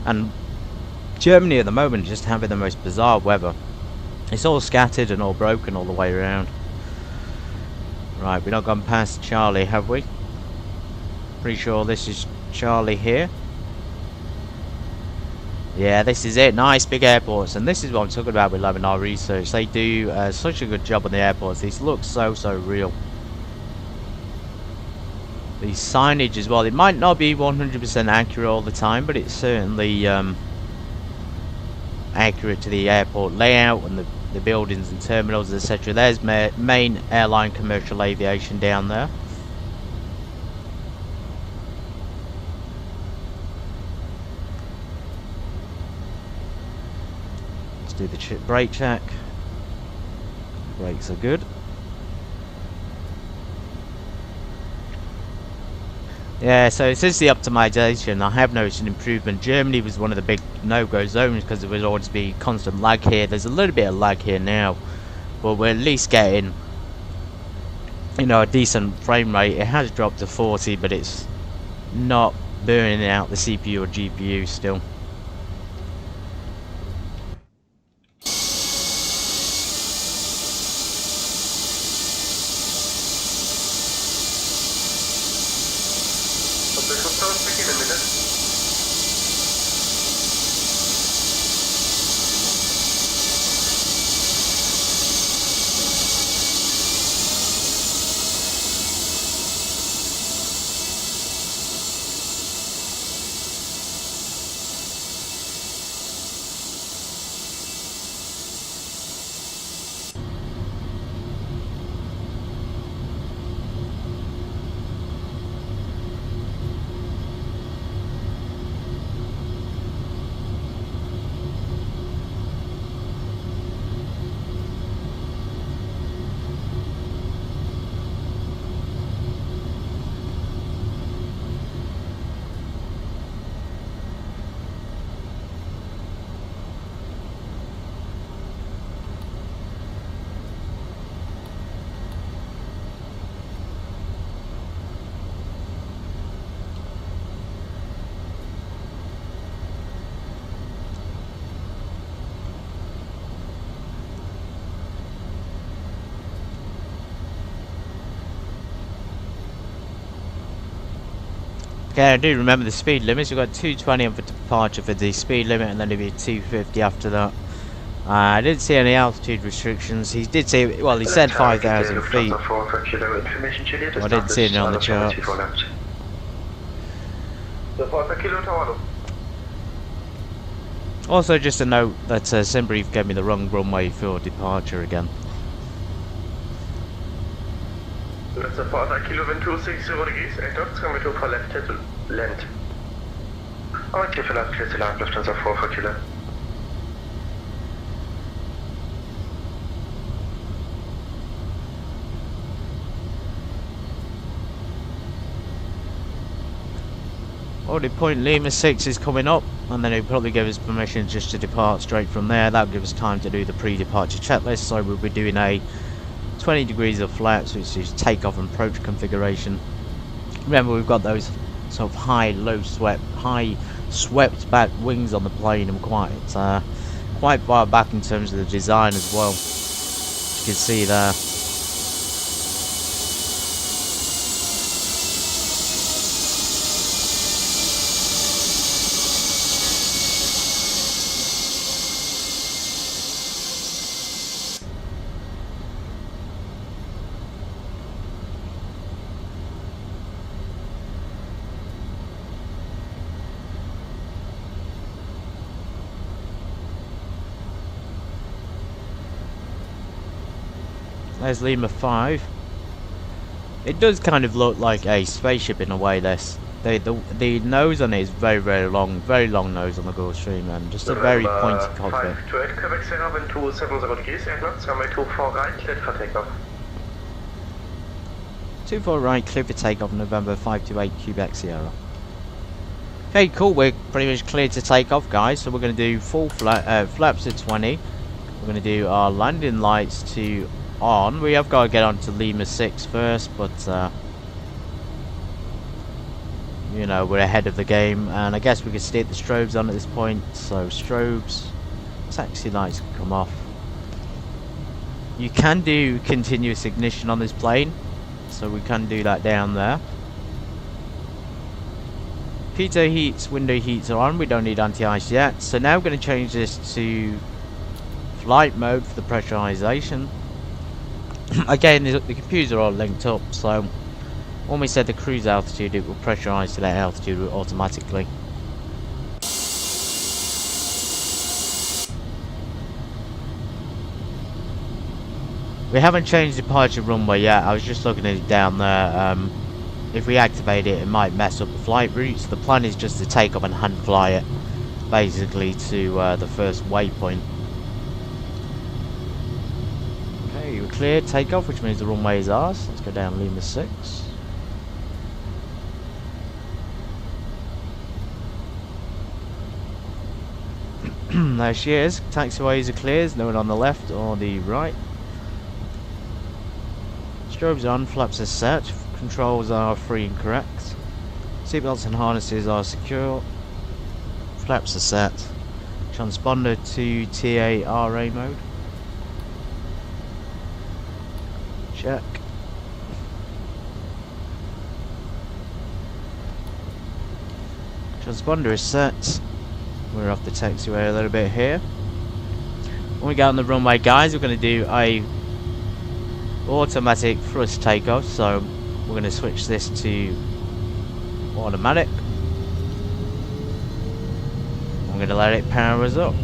And Germany at the moment is just having the most bizarre weather. It's all scattered and all broken all the way around. Right, we've not gone past Charlie, have we? Pretty sure this is Charlie here. Yeah, this is it. Nice big airports. And this is what I'm talking about with Lebanon Research. They do such a good job on the airports. These look so real. The signage as well. It might not be 100% accurate all the time, but it's certainly accurate to the airport layout and the buildings and terminals, etc. There's main airline commercial aviation down there. do the brake check. Brakes are good. Yeah, so since the optimization, I have noticed an improvement. Germany was one of the big no-go zones because there would always be constant lag here. There's a little bit of lag here now, but we're at least getting, you know, a decent frame rate. It has dropped to 40, but it's not burning out the CPU or GPU still. Okay, I do remember the speed limits. We've got 220 on for departure for the speed limit, and then it'll be 250 after that. I didn't see any altitude restrictions. He did say, well, he said 5,000 feet. I didn't see it on the chart. Also, just a note that Simbrief gave me the wrong runway for departure again. Let's support a kilo wind 260 degrees, 8 knots, coming to for left to land. Okay, for left, clear to land, Lufthansa 4 for kilo. Oh, the point Lima 6 is coming up, and then he'll probably give us permission just to depart straight from there. That'll give us time to do the pre-departure checklist, so we'll be doing a 20 degrees of flaps, which is takeoff and approach configuration. Remember, we've got those sort of high swept back wings on the plane, and quite far back in terms of the design as well. As you can see there. There's Lima 5. It does kind of look like a spaceship in a way. The nose on it is very long nose on the Gulfstream, and just a very pointy cockpit. 528 Quebec Sierra, wind 270 degrees, 8 knots, runway 24 right, cleared for takeoff. 24 right, clear for takeoff, November 528 Quebec Sierra. Okay, cool, we're pretty much cleared to take off, guys, so we're going to do full flaps at 20. We're going to do our landing lights to on. We have got to get on to Lima 6 first, but you know, we're ahead of the game, and I guess we can stick the strobes on at this point. So strobes, taxi lights can come off. You can do continuous ignition on this plane, so we can do that down there. Pitot heats, window heats are on. We don't need anti-ice yet, so now we're going to change this to flight mode for the pressurization. Again, the computers are all linked up, so when we set the cruise altitude, it will pressurize to that altitude automatically. We haven't changed departure runway yet. I was just looking at it down there. If we activate it, it might mess up the flight routes. The plan is just to take off and hand fly it, basically to the first waypoint. Okay, we're clear. Takeoff, which means the runway is ours. Let's go down Lima 6. There she is. Taxiways are clear. There's no one on the left or the right. Strobes on. Flaps are set. Controls are free and correct. Seatbelts and harnesses are secure. Flaps are set. Transponder to TARA mode. Check. Transponder is set. We're off the taxiway a little bit here. When we get on the runway, guys, we're going to do a automatic thrust takeoff. So we're going to switch this to automatic. I'm going to let it power us up.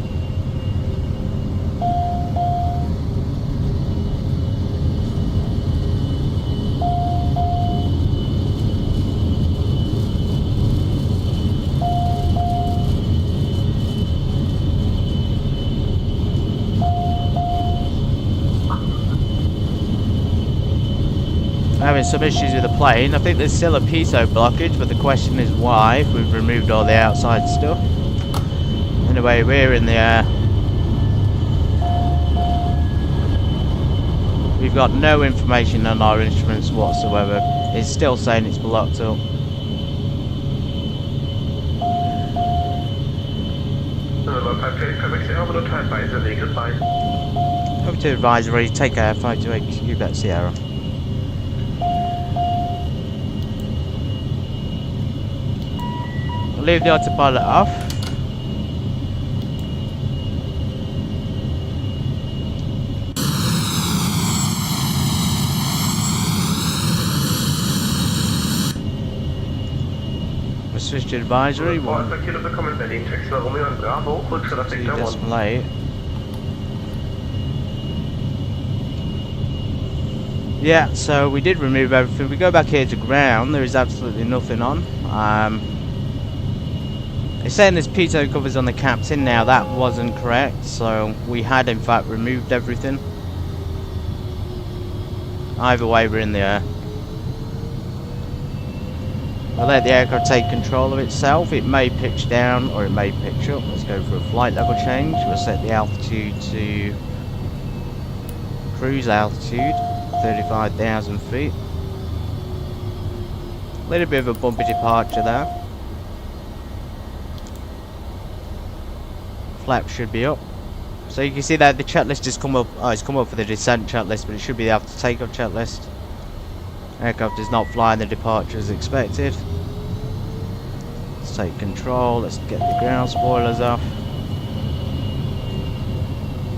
Having some issues with the plane. I think there's still a pitot blockage, but the question is why, if we've removed all the outside stuff. Anyway, we're in the air. We've got no information on our instruments whatsoever. It's still saying it's blocked up. Over to advisory, take care, 528 Quebec Sierra. Leave the autopilot off. We'll switch to advisory. 2.8. Yeah, so we did remove everything. We go back here to ground. There is absolutely nothing on. It's saying there's pitot covers on the captain. Now that wasn't correct, so we had in fact removed everything. Either way, we're in the air. We'll let the aircraft take control of itself. It may pitch down or it may pitch up. Let's go for a flight level change. We'll set the altitude to cruise altitude, 35,000 feet. A little bit of a bumpy departure there. Flap should be up. So you can see that the checklist has come up. Oh, it's come up for the descent checklist, but it should be the after takeoff checklist. Aircraft does not fly in the departure as expected. Let's take control. Let's get the ground spoilers off.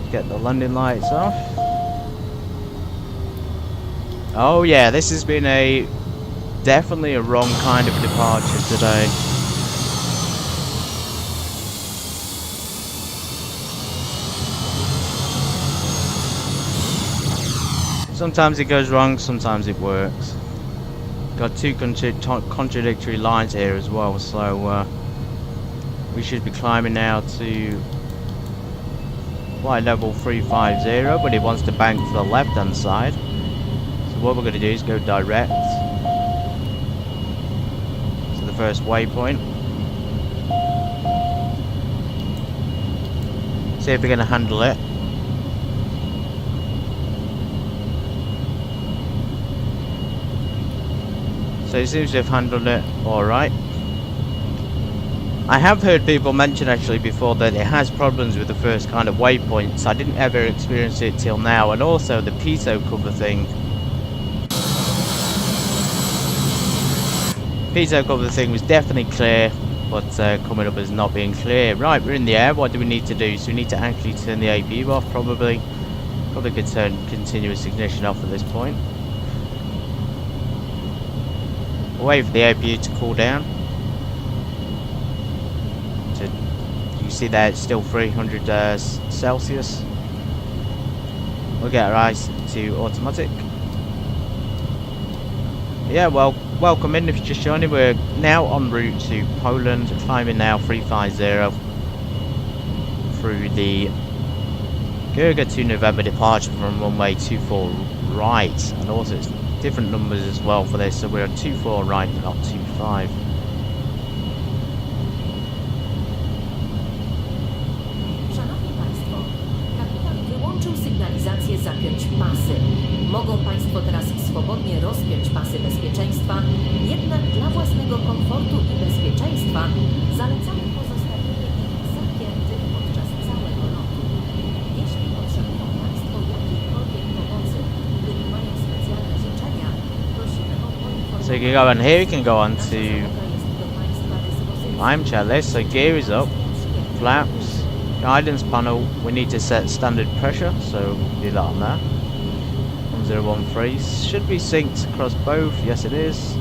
Get the landing lights off. Oh yeah, this has been definitely a wrong kind of departure today. Sometimes it goes wrong, sometimes it works. Got two contradictory lines here as well, so we should be climbing now to flight level 350, but it wants to bank to the left hand side. So what we're going to do is go direct to the first waypoint. See if we're going to handle it. So it seems to have handled it alright. I have heard people mention actually before that it has problems with the first kind of waypoints. I didn't ever experience it till now, and also the pitot cover thing. Pitot cover thing was definitely clear, but coming up as not being clear. Right, we're in the air. What do we need to do? So we need to actually turn the APU off probably. Probably could turn continuous ignition off at this point. Wait for the APU to cool down. You see that it's still 300 Celsius. We'll get our eyes to automatic. Yeah, well, welcome in if you're just joining. We're now en route to Poland, climbing now 350 through the Gurga to November departure from runway 24 right, and also it's different numbers as well for this, so we're at 24 right, not 25. Szanowni Państwo, kapitan wyłączył sygnalizację zapiąć pasy. Mogą Państwo teraz swobodnie rozpiąć pasy bezpieczeństwa, jednak dla własnego komfortu i bezpieczeństwa zalecamy pozostawienie ich zapiętych podczas całego lotu. Jeśli potrzebują Państwo jakiejkolwiek pomocy lub mają specjalne życzenia, prosimy o poinformowanie. So you can go on here, you can go on to Nasza załoga jest do Państwa dyspozycji. climb checklist, so gear is up, flaps, guidance panel, we need to set standard pressure, so do that on there. 1013 should be synced across both, yes it is.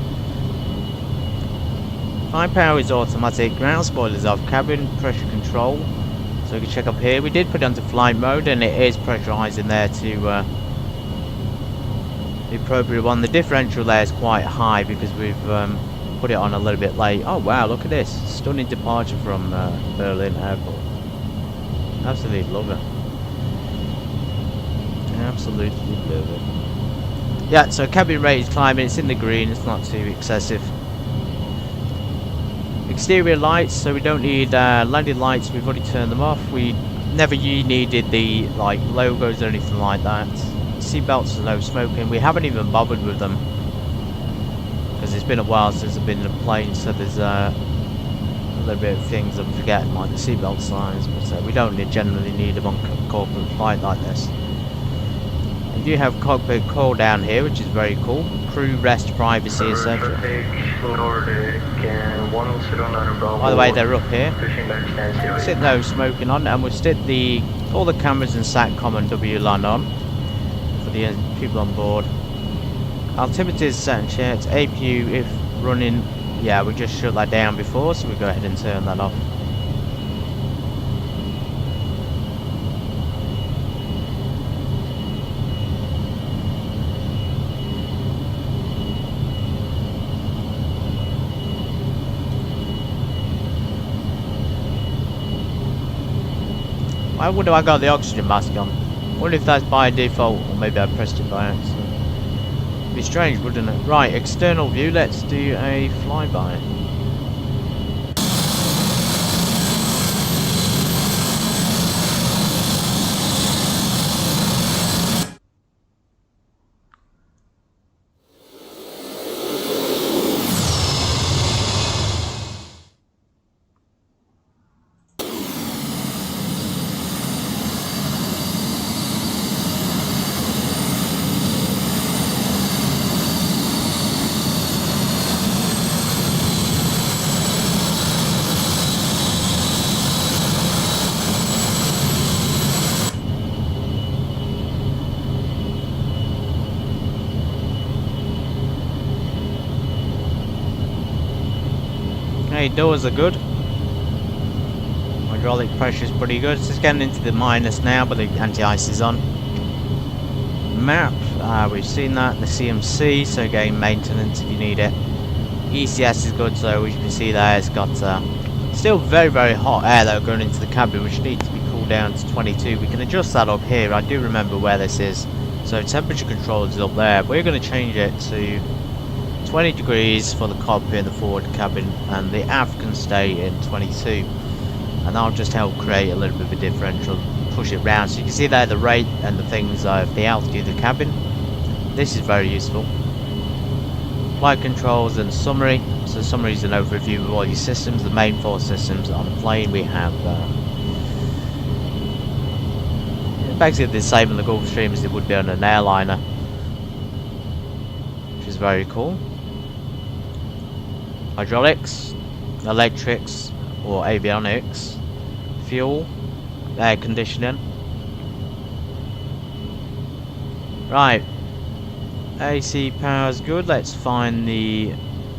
Climb power is automatic, ground spoilers off, cabin pressure control, so we can check up here. We did put it onto flight mode and it is pressurising there to the appropriate one. The differential there is quite high because we've put it on a little bit late. Oh wow, look at this, stunning departure from Berlin Airport. Absolutely love it. Absolutely love it. Yeah, so cabin rate is climbing, it's in the green, it's not too excessive. Exterior lights, so we don't need landing lights, we've already turned them off. We never needed the like logos or anything like that. Seatbelts are no smoking, we haven't even bothered with them because it's been a while since I've been in a plane, so there's a little bit of things I'm forgetting, like the seatbelt signs, but we don't generally need them on corporate flight like this. You do have cockpit call down here, which is very cool. Crew rest, privacy, etc. By the way, they're up here. Sit no smoking on, and we'll stick all the cameras and SATCOM and WLAN on for the people on board. Altimeter is set and checked. APU, if running, yeah, we just shut that down before, so we go ahead and turn that off. Why would I got the oxygen mask on? I wonder if that's by default, or maybe I pressed it by accident. It'd be strange, wouldn't it? Right, external view, let's do a flyby. Okay, doors are good. Hydraulic pressure is pretty good. It's just getting into the minus now, but the anti-ice is on. Map, we've seen that. The CMC, so again, maintenance if you need it. ECS is good, so as you can see there, it's got still very, very hot air though going into the cabin, which needs to be cooled down to 22. We can adjust that up here. I do remember where this is. So temperature control is up there. We're going to change it to 20 degrees for the cockpit and the forward cabin, and the aft can stay in 22, and that'll just help create a little bit of a differential, push it round. So you can see there the rate and the things of the altitude of the cabin. This is very useful. Flight controls and summary. So summary is an overview of all your systems, the main 4 systems on the plane. We have basically the same on the Gulfstream as it would be on an airliner, which is very cool. Hydraulics, electrics or avionics, fuel, air conditioning. Right, AC power is good. Let's find the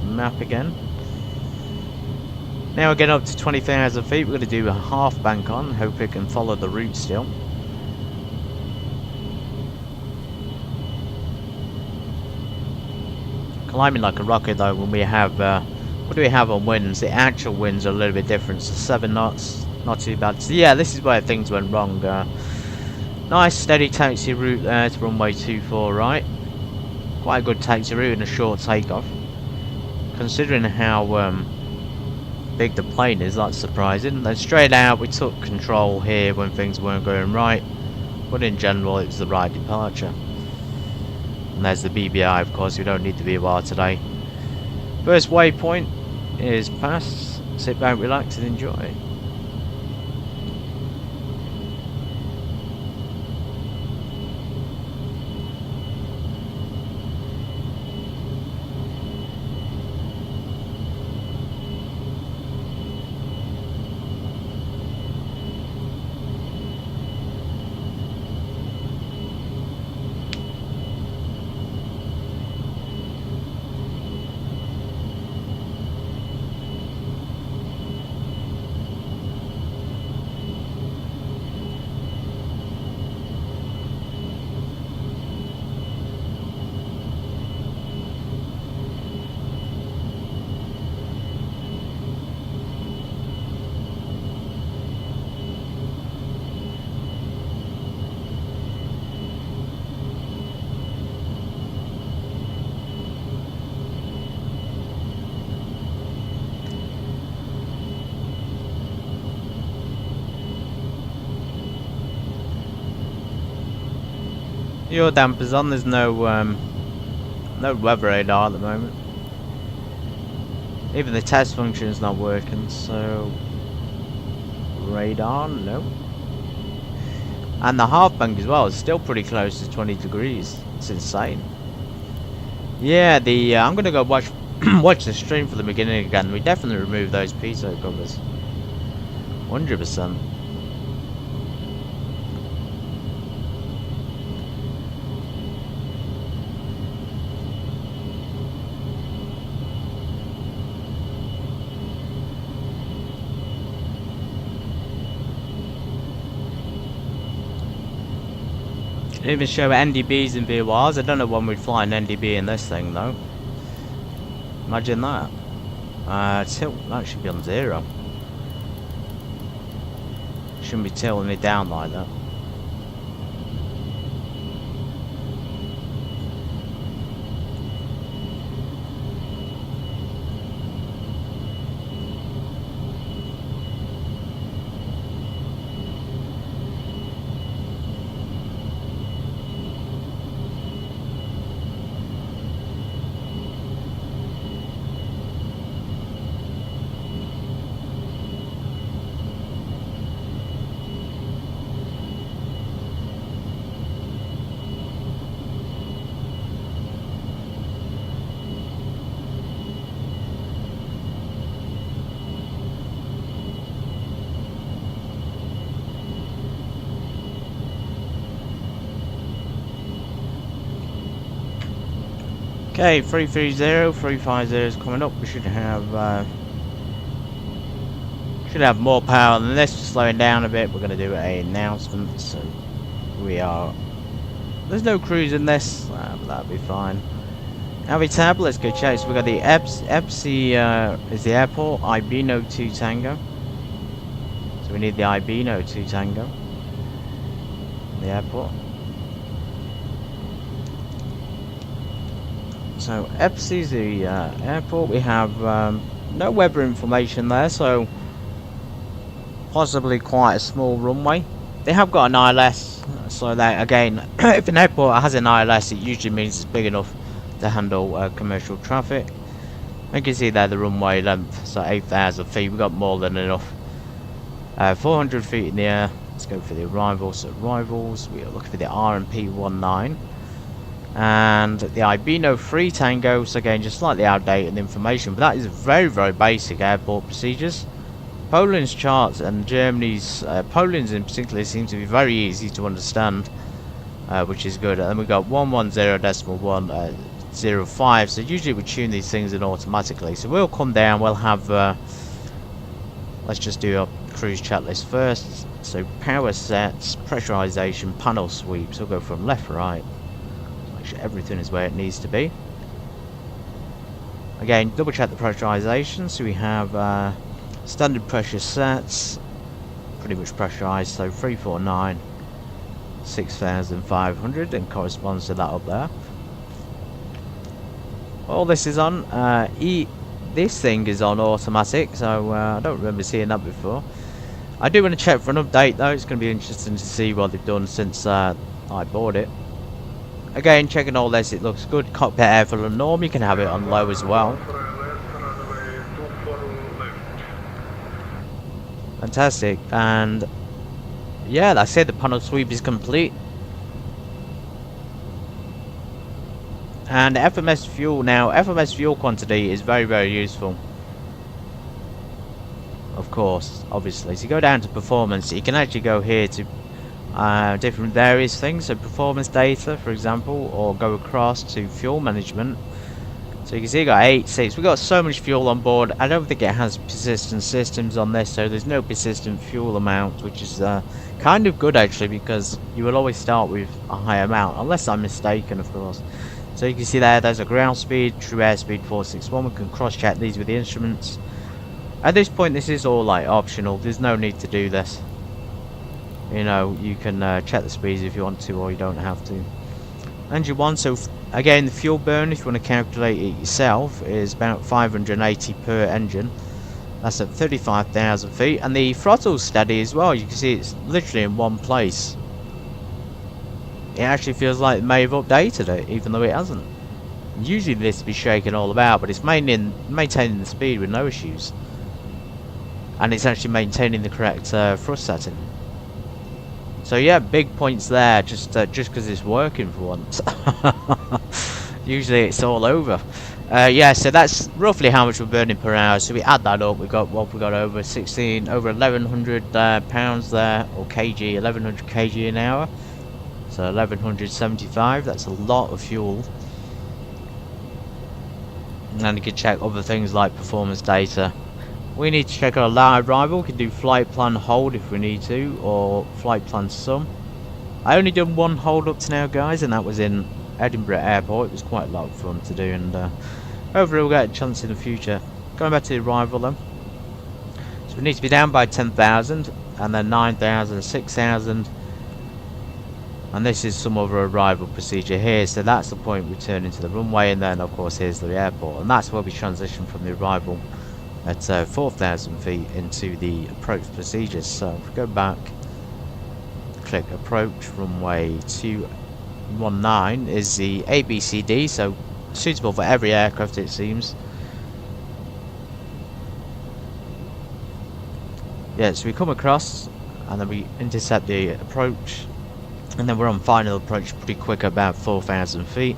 map again. Now we're getting up to 20,000 feet. We're going to do a half bank on, hope it can follow the route still. Climbing like a rocket though when we have what do we have on winds? The actual winds are a little bit different, so 7 knots, not too bad. So yeah, this is where things went wrong. Nice steady taxi route there to runway 24 right. Quite a good taxi route and a short takeoff. Considering how big the plane is, that's surprising. Then straight out, we took control here when things weren't going right, but in general it was the right departure. And there's the BBI, of course, we don't need the BBI today. First waypoint is passed. Sit back, relax and enjoy. Your dampers on, there's no weather radar at the moment. Even the test function is not working, so radar, no. And the half bank as well is still pretty close to 20 degrees. It's insane. Yeah, I'm gonna go watch watch the stream from the beginning again. We definitely removed those piezo covers. 100%. Didn't even show NDBs and VORs. I don't know when we'd fly an NDB in this thing though. Imagine that. Tilt, that should be on 0. Shouldn't be tilting it down like that. Okay, 330, 350 is coming up. We should have more power than this. Just slowing down a bit. We're going to do an announcement. So we are. There's no cruise in this. That'll be fine. Avi tab. Let's go check. So we got the EPSY is the airport. Ibino 2 Tango. So we need the Ibino 2 Tango. The airport. So EPSY is the airport. We have no weather information there, so possibly quite a small runway. They have got an ILS, so that again, if an airport has an ILS, it usually means it's big enough to handle commercial traffic. You can see there the runway length, so 8,000 feet. We've got more than enough. 400 feet in the air. Let's go for the arrivals. So arrivals, we are looking for the RMP-19. And the Ibino 3 Tango, so again just slightly outdated information, but that is very, very basic airport procedures. Poland's charts and Germany's, Poland's in particular, seems to be very easy to understand, which is good. And then we got 110.105, so usually we tune these things in automatically. So we'll come down, we'll have, let's just do our cruise checklist first. So power sets, pressurization, panel sweeps, we'll go from left to right. Everything is where it needs to be. Again, double check the pressurization. So we have standard pressure sets, pretty much pressurized. So 349, 6,500 and corresponds to that up there. All this is on this thing is on automatic, so I don't remember seeing that before. I do want to check for an update though. It's going to be interesting to see what they've done since I bought it. Again, checking all this, it looks good. Cockpit airflow and norm, you can have it on low as well. Fantastic. And yeah, that's it. The panel sweep is complete. And FMS fuel now. FMS fuel quantity is very, very useful. Of course, obviously. So you go down to performance. You can actually go here to different various things. So performance data, for example, or go across to fuel management. So you can see you got 8.6. We've got so much fuel on board. I don't think it has persistent systems on this, so there's no persistent fuel amount, which is kind of good actually, because you will always start with a high amount, unless I'm mistaken, of course. So you can see there's a ground speed, true airspeed 461. We can cross-check these with the instruments. At this point, this is all like optional. There's no need to do this. You know, you can check the speeds if you want to, or you don't have to. Engine 1, so again, the fuel burn, if you want to calculate it yourself, is about 580 per engine. That's at 35,000 feet. And the throttle's steady as well. You can see it's literally in one place. It actually feels like it may have updated it, even though it hasn't. Usually this would be shaking all about, but it's maintaining the speed with no issues. And it's actually maintaining the correct thrust setting. So yeah, big points there, just because it's working for once. Usually it's all over. Yeah, so that's roughly how much we're burning per hour. So we add that up, we got what we got over 1,100 pounds there, or kg, 1,100 kg an hour. So 1,175. That's a lot of fuel. And you can check other things like performance data. We need to check our live arrival. We can do flight plan hold if we need to, or flight plan sum. I only done one hold up to now, guys, and that was in Edinburgh Airport. It was quite a lot of fun to do, and hopefully we'll get a chance in the future. Going back to the arrival then. So we need to be down by 10,000, and then 9,000, 6,000. And this is some other arrival procedure here. So that's the point returning to the runway, and then of course here's the airport. And that's where we transition from the arrival at 4,000 feet into the approach procedures. So if we go back, click approach, runway 219 is the ABCD, so suitable for every aircraft it seems. Yeah, so we come across and then we intercept the approach, and then we're on final approach pretty quick, about 4,000 feet.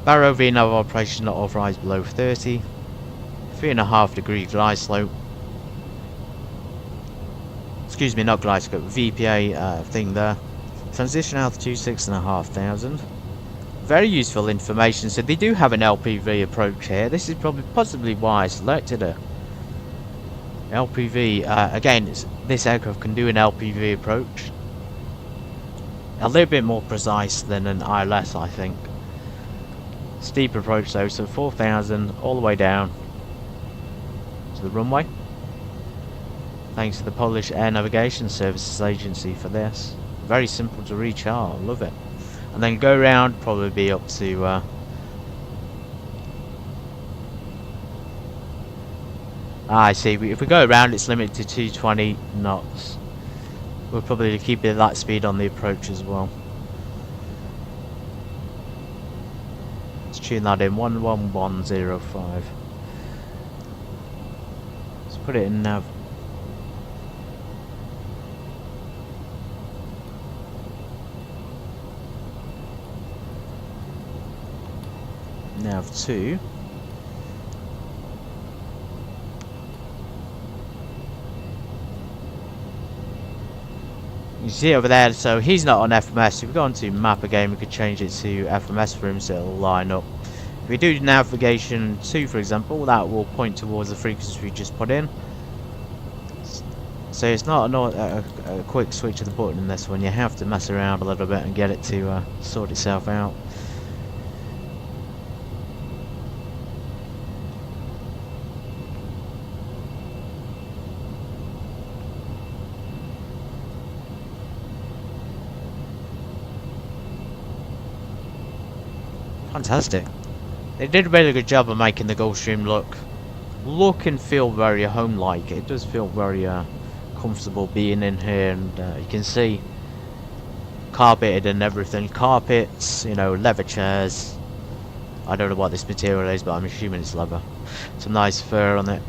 Barrow VNAV operation not authorised below 30. 3.5 degree glide slope. Excuse me, not glide slope, VPA thing there. Transition altitude 6,500. Very useful information. So they do have an LPV approach here. This is possibly why I selected it. LPV, again, this aircraft can do an LPV approach. A little bit more precise than an ILS, I think. Steep approach though, so 4,000 all the way down to the runway. Thanks to the Polish Air Navigation Services Agency for this. Very simple to reach. Oh, I love it. And then go around, probably be up to I see, if we go around it's limited to 220 knots. We'll probably keep it at that speed on the approach as well. Let's tune that in, 11105. Let's put it in nav. Nav 2. You see over there, so he's not on FMS. If we go on to map again, we could change it to FMS for him so it'll line up. If we do navigation 2, for example, that will point towards the frequency we just put in. So it's not a quick switch of the button in this one. You have to mess around a little bit and get it to sort itself out. Fantastic. They did a really good job of making the Gulfstream look and feel very home-like. It does feel very comfortable being in here, and you can see carpeted and everything. Carpets, you know, leather chairs. I don't know what this material is, but I'm assuming it's leather. Some nice fur on it.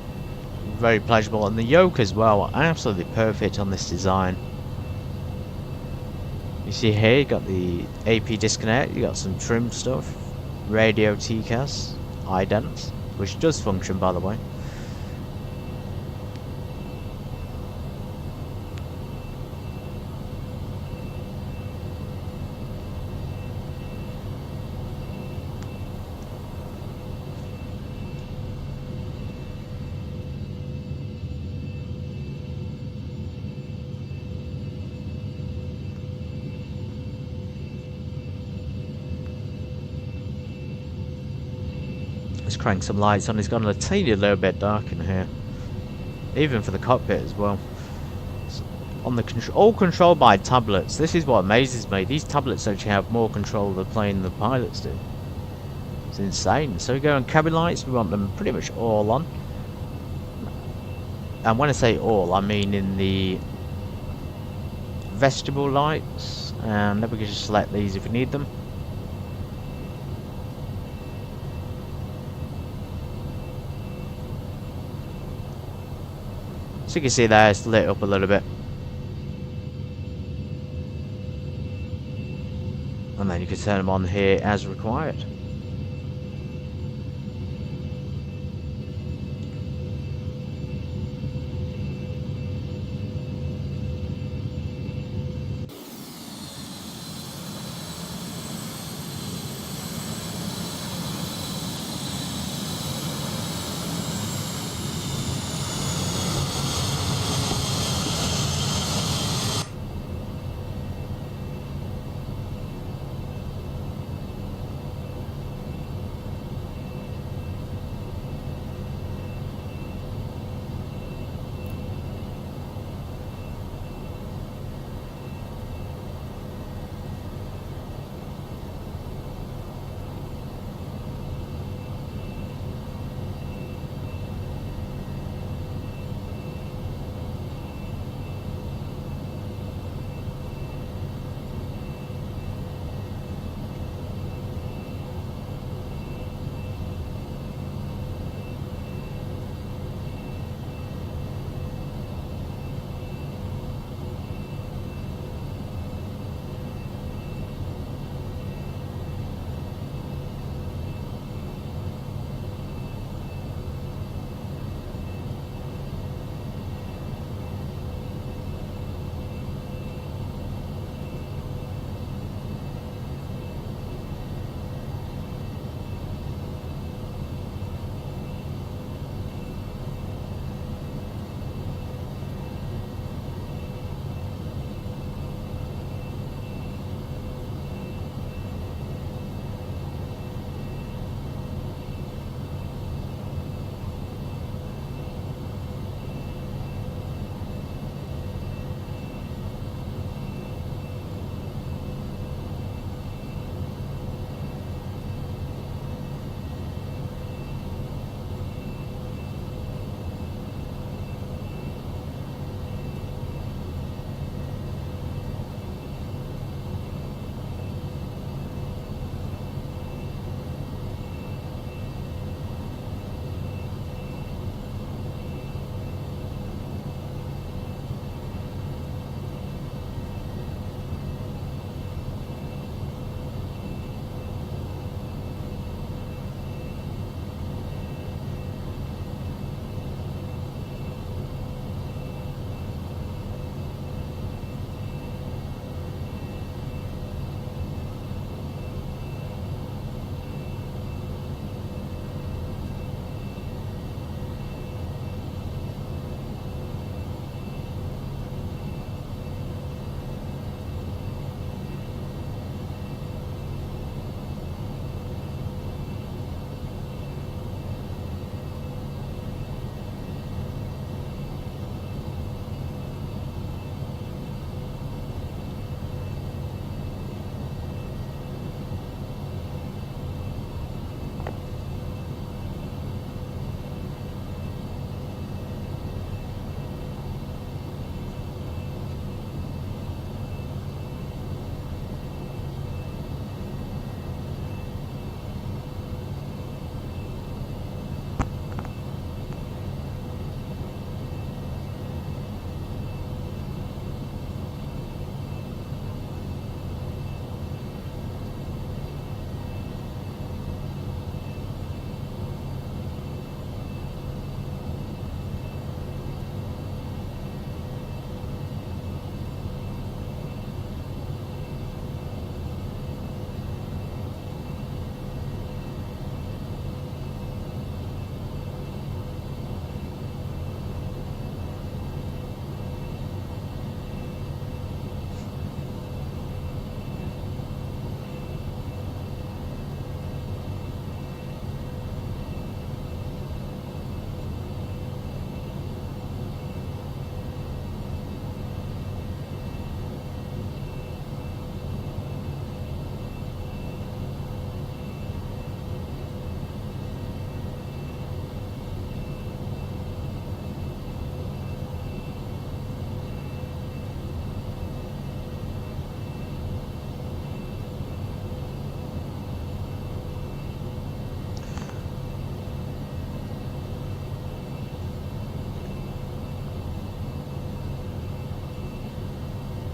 Very pleasurable. And the yoke as well, absolutely perfect on this design. You see here, you got the AP disconnect, you got some trim stuff, radio TCAS, ident, which does function by the way. Let's crank some lights on. It's gone a tiny little bit dark in here, even for the cockpit as well. On the all controlled by tablets. This is what amazes me. These tablets actually have more control of the plane than the pilots do. It's insane. So we go on cabin lights. We want them pretty much all on. And when I say all, I mean in the vestibule lights. And then we can just select these if we need them. So you can see there, it's lit up a little bit. And then you can turn them on here as required.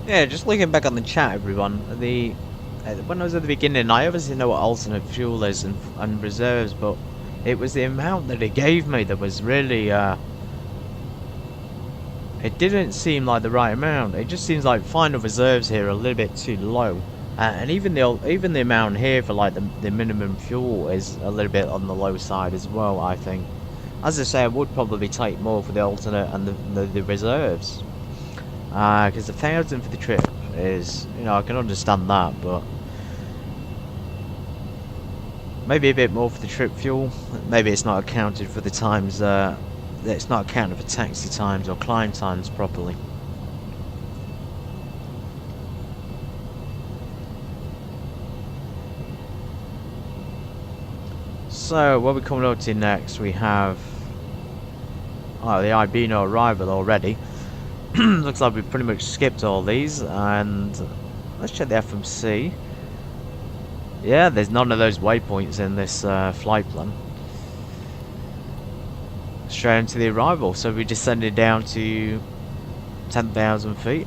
Yeah, just looking back on the chat, everyone. When I was at the beginning, I obviously know what alternate fuel is and reserves, but it was the amount that it gave me that was really it didn't seem like the right amount. It just seems like final reserves here are a little bit too low, and even the amount here for like the minimum fuel is a little bit on the low side as well. I think, as I say, I would probably take more for the alternate and the reserves, because 1,000 for the trip is, you know, I can understand that, but maybe a bit more for the trip fuel. Maybe it's not accounted for the times. It's not accounted for taxi times or climb times properly. So what we're coming up to next, we have the Ibino arrival already. Looks like we've pretty much skipped all these, and let's check the FMC. Yeah, there's none of those waypoints in this flight plan. Straight into the arrival, so we descended down to 10,000 feet,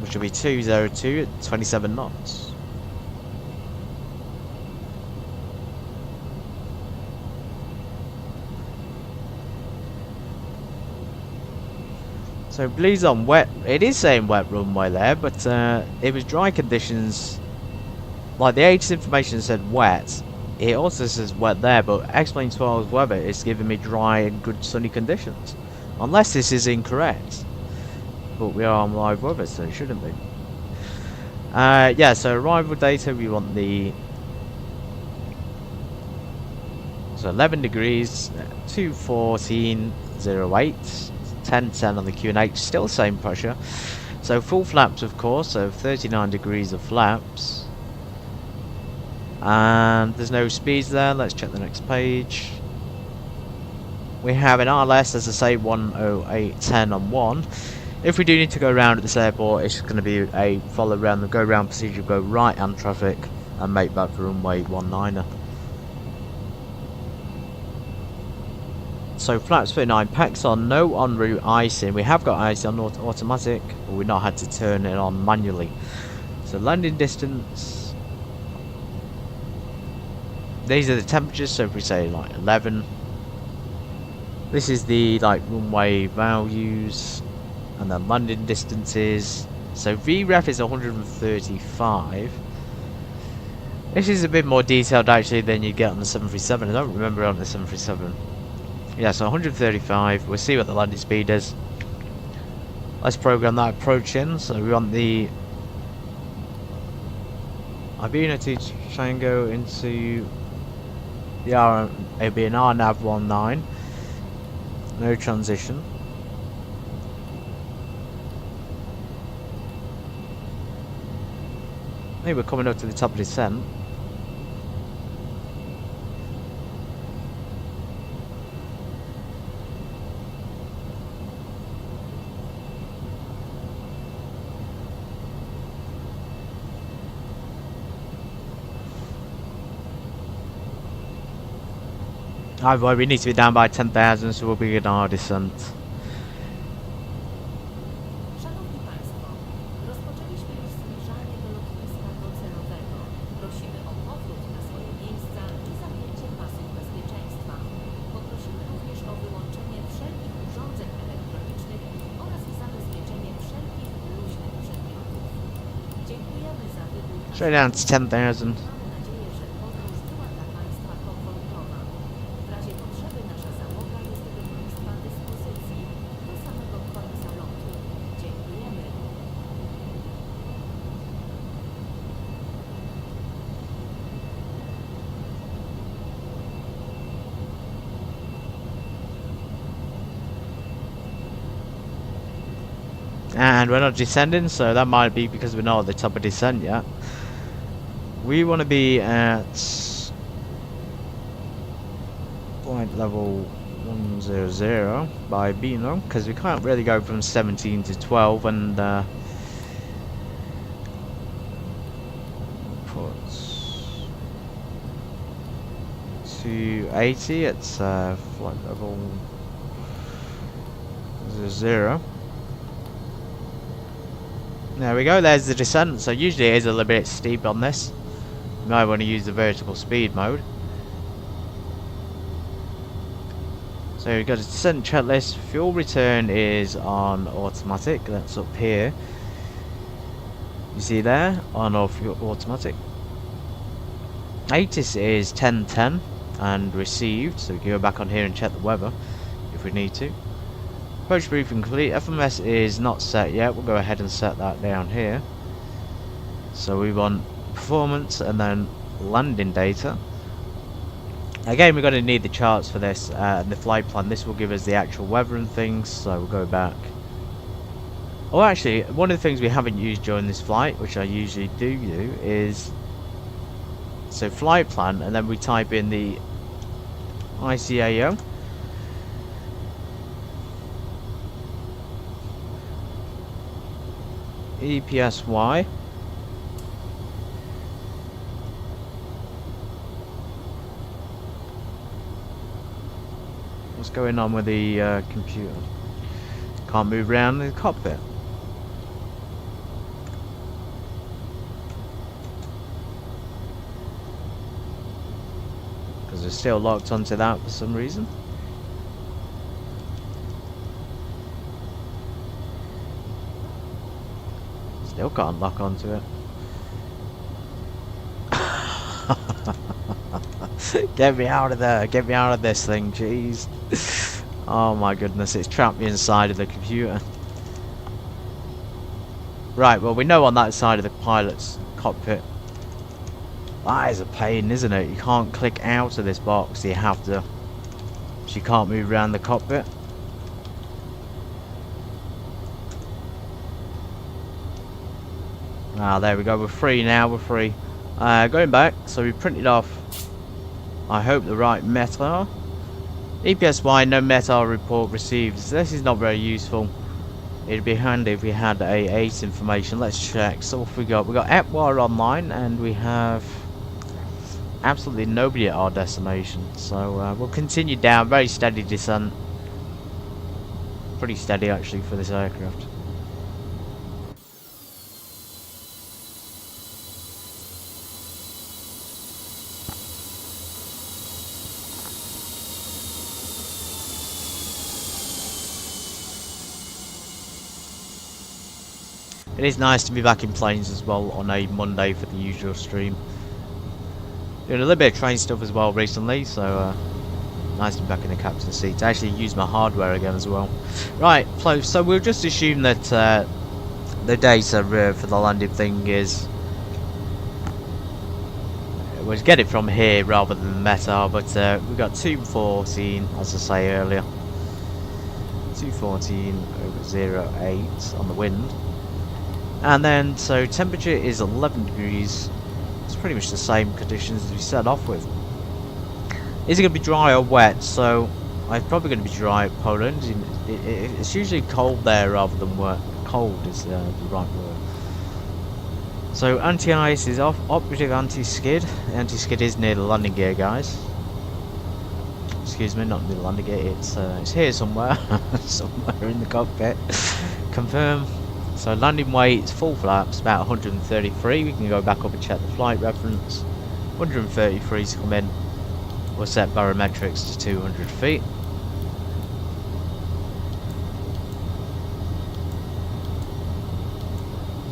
which will be 202 at 27 knots. So Blee's on wet. It is saying wet runway there, but it was dry conditions. Like the ATIS information said wet. It also says wet there, but X-Plane 12's weather is giving me dry and good sunny conditions. Unless this is incorrect. But we are on live weather, so it shouldn't be. Yeah, so arrival data, we want the... So 11 degrees, 214.08, 1010 on the QNH, still the same pressure. So full flaps, of course, so 39 degrees of flaps. And there's no speeds there. Let's check the next page. We have an RLS, as I say, 108.10 on 1. If we do need to go around at this airport, it's just going to be a follow around the go round procedure, go right hand traffic and make back for runway 19er. So flaps 39, packs on, no en route icing. We have got icing on automatic, but we've not had to turn it on manually. So landing distance. These are the temperatures, so if we say like 11, this is the like runway values, and then landing distances. So VREF is 135. This is a bit more detailed actually than you get on the 737. I don't remember on the 737. Yeah, so 135. We'll see what the landing speed is. Let's program that approach in. So we want the Ibino to Tango into the it'll be an RNAV 19. No transition. Maybe we're coming up to the top of the descent. Well, we need to be down by 10,000, so we'll begin our descent. Szanowni Państwo, rozpoczęliśmy już zbliżanie do lotniska docelowego. Prosimy o powrót na swoje miejsca i zapięcie pasów bezpieczeństwa. Poprosimy również o wyłączenie wszelkich urządzeń elektronicznych oraz zabezpieczenie wszelkich luźnych przedmiotów. Dziękujemy za wybór. Straight down to 10,000. Mamy nadzieję, że podróż była dla Państwa komfortowa. W razie potrzeby nasza załoga jest do Państwa dyspozycji do samego końca lotu. Dziękujemy. And we're not descending, so that might be because we're not at the top of descent yet. We want to be at flight level 100 by Bino, because we can't really go from 17 to 12 and put to 80 at flight level 0. There we go, there's the descent. So usually it is a little bit steep on this. You might want to use the vertical speed mode. So we've got a descent checklist. Fuel return is on automatic. That's up here. You see there? On off automatic. ATIS is 1010 and received. So we can go back on here and check the weather if we need to. Approach briefing complete. FMS is not set yet. We'll go ahead and set that down here. So we want performance and then landing data. Again, we're going to need the charts for this and the flight plan. This will give us the actual weather and things. So we'll go back. Oh, actually, one of the things we haven't used during this flight, which I usually do, is so flight plan, and then we type in the ICAO. EPSY. What's going on with the computer? Can't move around the cockpit. Because it's still locked onto that for some reason. Still can't lock onto it. Get me out of there. Get me out of this thing, jeez. Oh my goodness, it's trapped me inside of the computer. Right, well we know on that side of the pilot's cockpit. That is a pain, isn't it? You can't click out of this box. You have to. So you can't move around the cockpit. Ah, there we go. We're free now. We're free. Going back. So we printed off, I hope, the right METAR. EPSY, no METAR report received. So this is not very useful. It'd be handy if we had a ACE information. Let's check. So what we got? We got EPSY online, and we have absolutely nobody at our destination. So we'll continue down. Very steady descent. Pretty steady actually for this aircraft. It is nice to be back in planes as well on a Monday for the usual stream. Doing a little bit of train stuff as well recently, so nice to be back in the captain's seat. To actually use my hardware again as well. Right, so we'll just assume that the data for the landing thing is... We'll get it from here rather than the METAR, but we've got 214, as I say earlier. 214/08 on the wind. And then, so temperature is 11 degrees. It's pretty much the same conditions as we set off with. Is it going to be dry or wet? So, I'm probably going to be dry at Poland. It's usually cold there rather than wet. Cold is the right word. So, anti-ice is off. Operative anti-skid. Anti-skid is near the landing gear, guys. Excuse me, not near the landing gear. It's here somewhere. Somewhere in the cockpit. Confirm. So landing weight is full flaps, about 133. We can go back up and check the flight reference. 133 to come in. We'll set barometrics to 200 feet.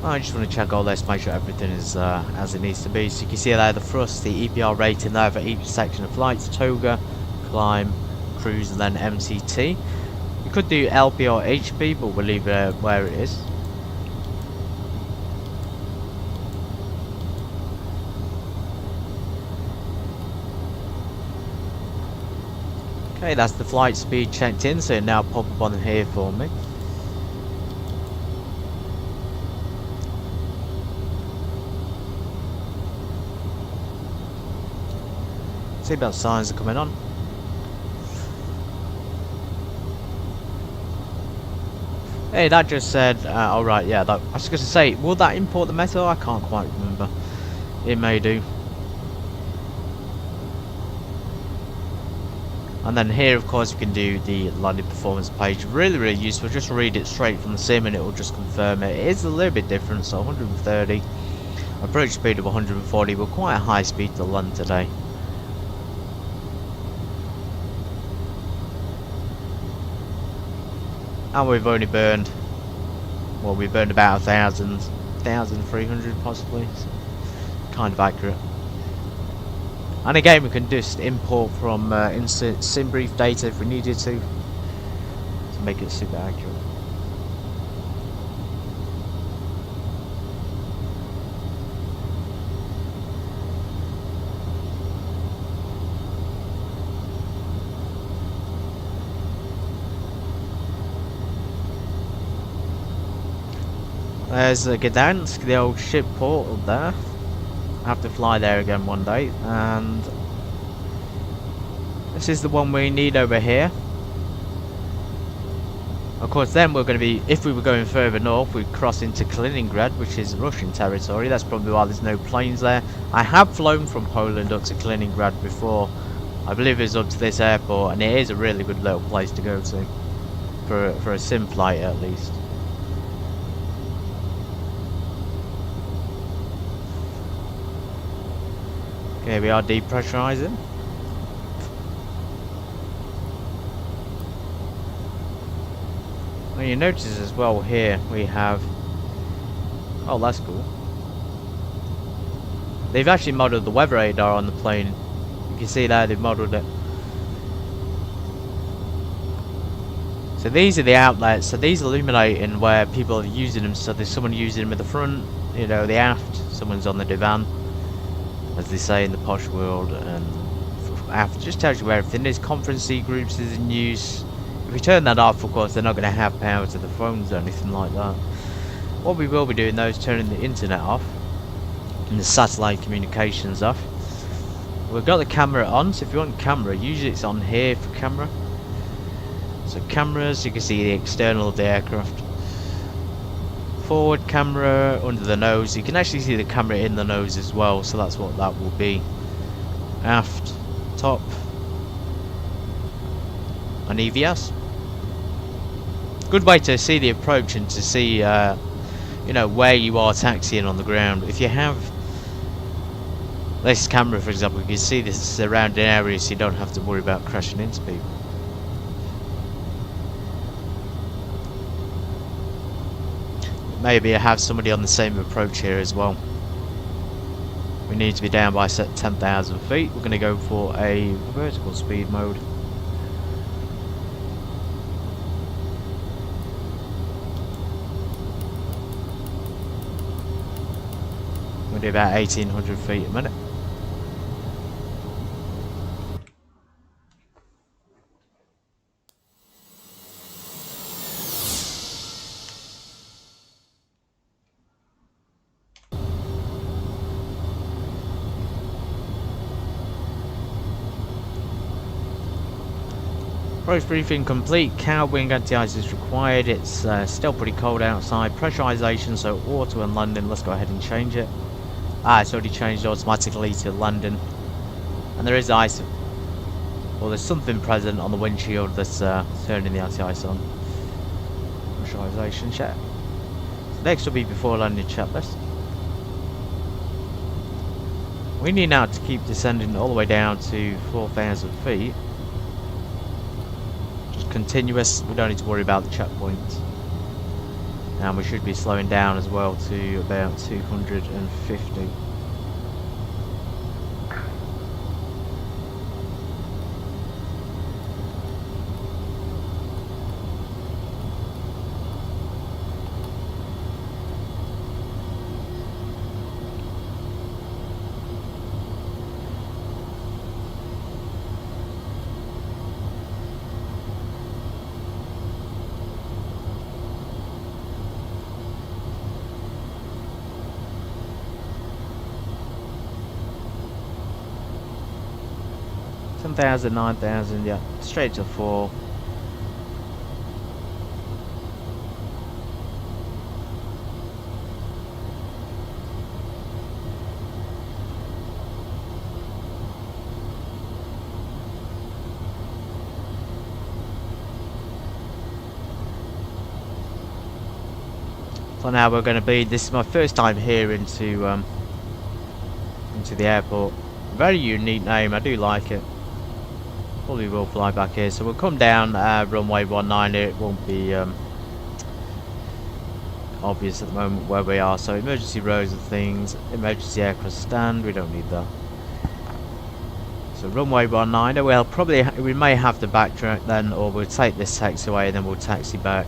I just want to check all this, make sure everything is as it needs to be. So you can see there the thrust, the EPR rating there for each section of flights: toga, climb, cruise, and then MCT. You could do LP or HP, but we'll leave it where it is. Okay, that's the flight speed checked in, so it now pop up on here for me. Seatbelt signs are coming on. Hey, that just said, alright, yeah, I was going to say, will that import the metal? I can't quite remember. It may do. And then here, of course, you can do the landing performance page. Really, really useful. Just read it straight from the sim and it will just confirm it. It is a little bit different, so 130. Approach speed of 140, but quite a high speed to land today. And we've only burned, well, we burned about 1,300 possibly. So kind of accurate. And again, we can just import from instant sim brief data if we needed to make it super accurate. There's Gdansk, the old ship port up there. I have to fly there again one day, and this is the one we need over here. Of course, then we're going to be, if we were going further north, we'd cross into Kaliningrad, which is Russian territory. That's probably why there's no planes there. I have flown from Poland up to Kaliningrad before. I believe it's up to this airport, and it is a really good little place to go to for a sim flight at least. Okay, we are depressurizing. Well, you notice as well here we have, oh, that's cool. They've actually modelled the weather radar on the plane. You can see there they've modelled it. So these are the outlets. So these illuminating where people are using them. So there's someone using them at the front, you know, the aft. Someone's on the divan, as they say in the posh world, and aft just tells you where everything is. Conferencing groups is in use. If we turn that off, of course, they're not going to have power to the phones or anything like that. What we will be doing though is turning the internet off and the satellite communications off. We've got the camera on, so if you want camera, usually it's on here for camera. So cameras, you can see the external of the aircraft. Forward camera, under the nose, you can actually see the camera in the nose as well, so that's what that will be. Aft, top, and EVS. Good way to see the approach and to see you know, where you are taxiing on the ground. If you have this camera, for example, you can see the surrounding area, so you don't have to worry about crashing into people. Maybe I have somebody on the same approach here as well. We need to be down by 10,000 feet. We're going to go for a vertical speed mode. We'll do about 1,800 feet a minute. Approach briefing complete. Cow wing anti-ice is required. It's still pretty cold outside. Pressurization, so auto and landing. Let's go ahead and change it. Ah, it's already changed automatically to landing. And there is ice. Well, there's something present on the windshield that's turning the anti-ice on. Pressurization check. So next will be before landing checklist. We need now to keep descending all the way down to 4,000 feet. Continuous, we don't need to worry about the checkpoints, and we should be slowing down as well to about 250. 10,000, 9,000, yeah, straight to 4. for now we're going to be. This is my first time here into the airport. Very unique name. I do like it. Probably will fly back here. So we'll come down runway 19. It won't be obvious at the moment where we are. So emergency rows and things. Emergency aircraft stand. We don't need that. So runway 19. Well, probably we may have to backtrack then, or we'll take this taxiway and then we'll taxi back.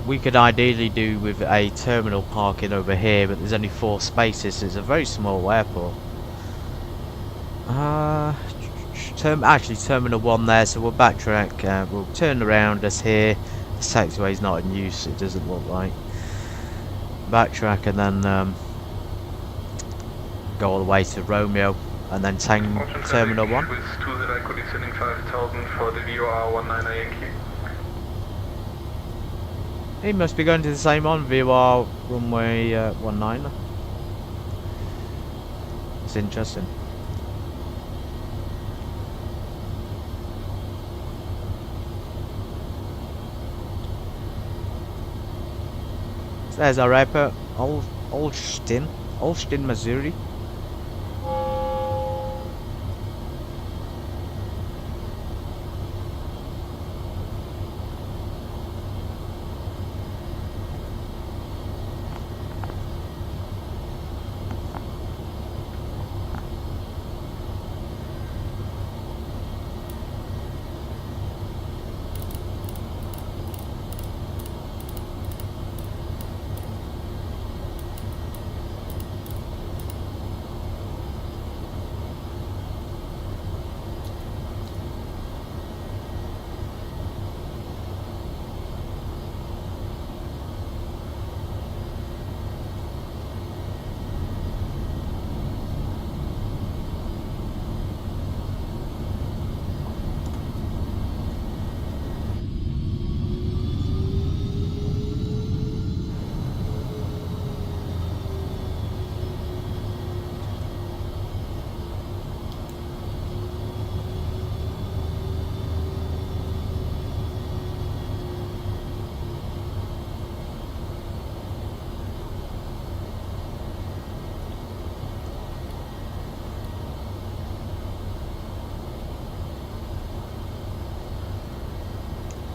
We could ideally do with a terminal parking over here, but there's only 4 spaces, so it's a very small airport. Actually terminal 1 there, so we'll backtrack. We'll turn around us here. This taxiway is not in use, it doesn't look like. Backtrack and then go all the way to Romeo and then terminal 1. With 20 conditioning 5000 for the VOR 19 Yankee. He must be going to the same one, VOR runway 19. It's interesting. So there's our airport, Olsztyn-Mazury.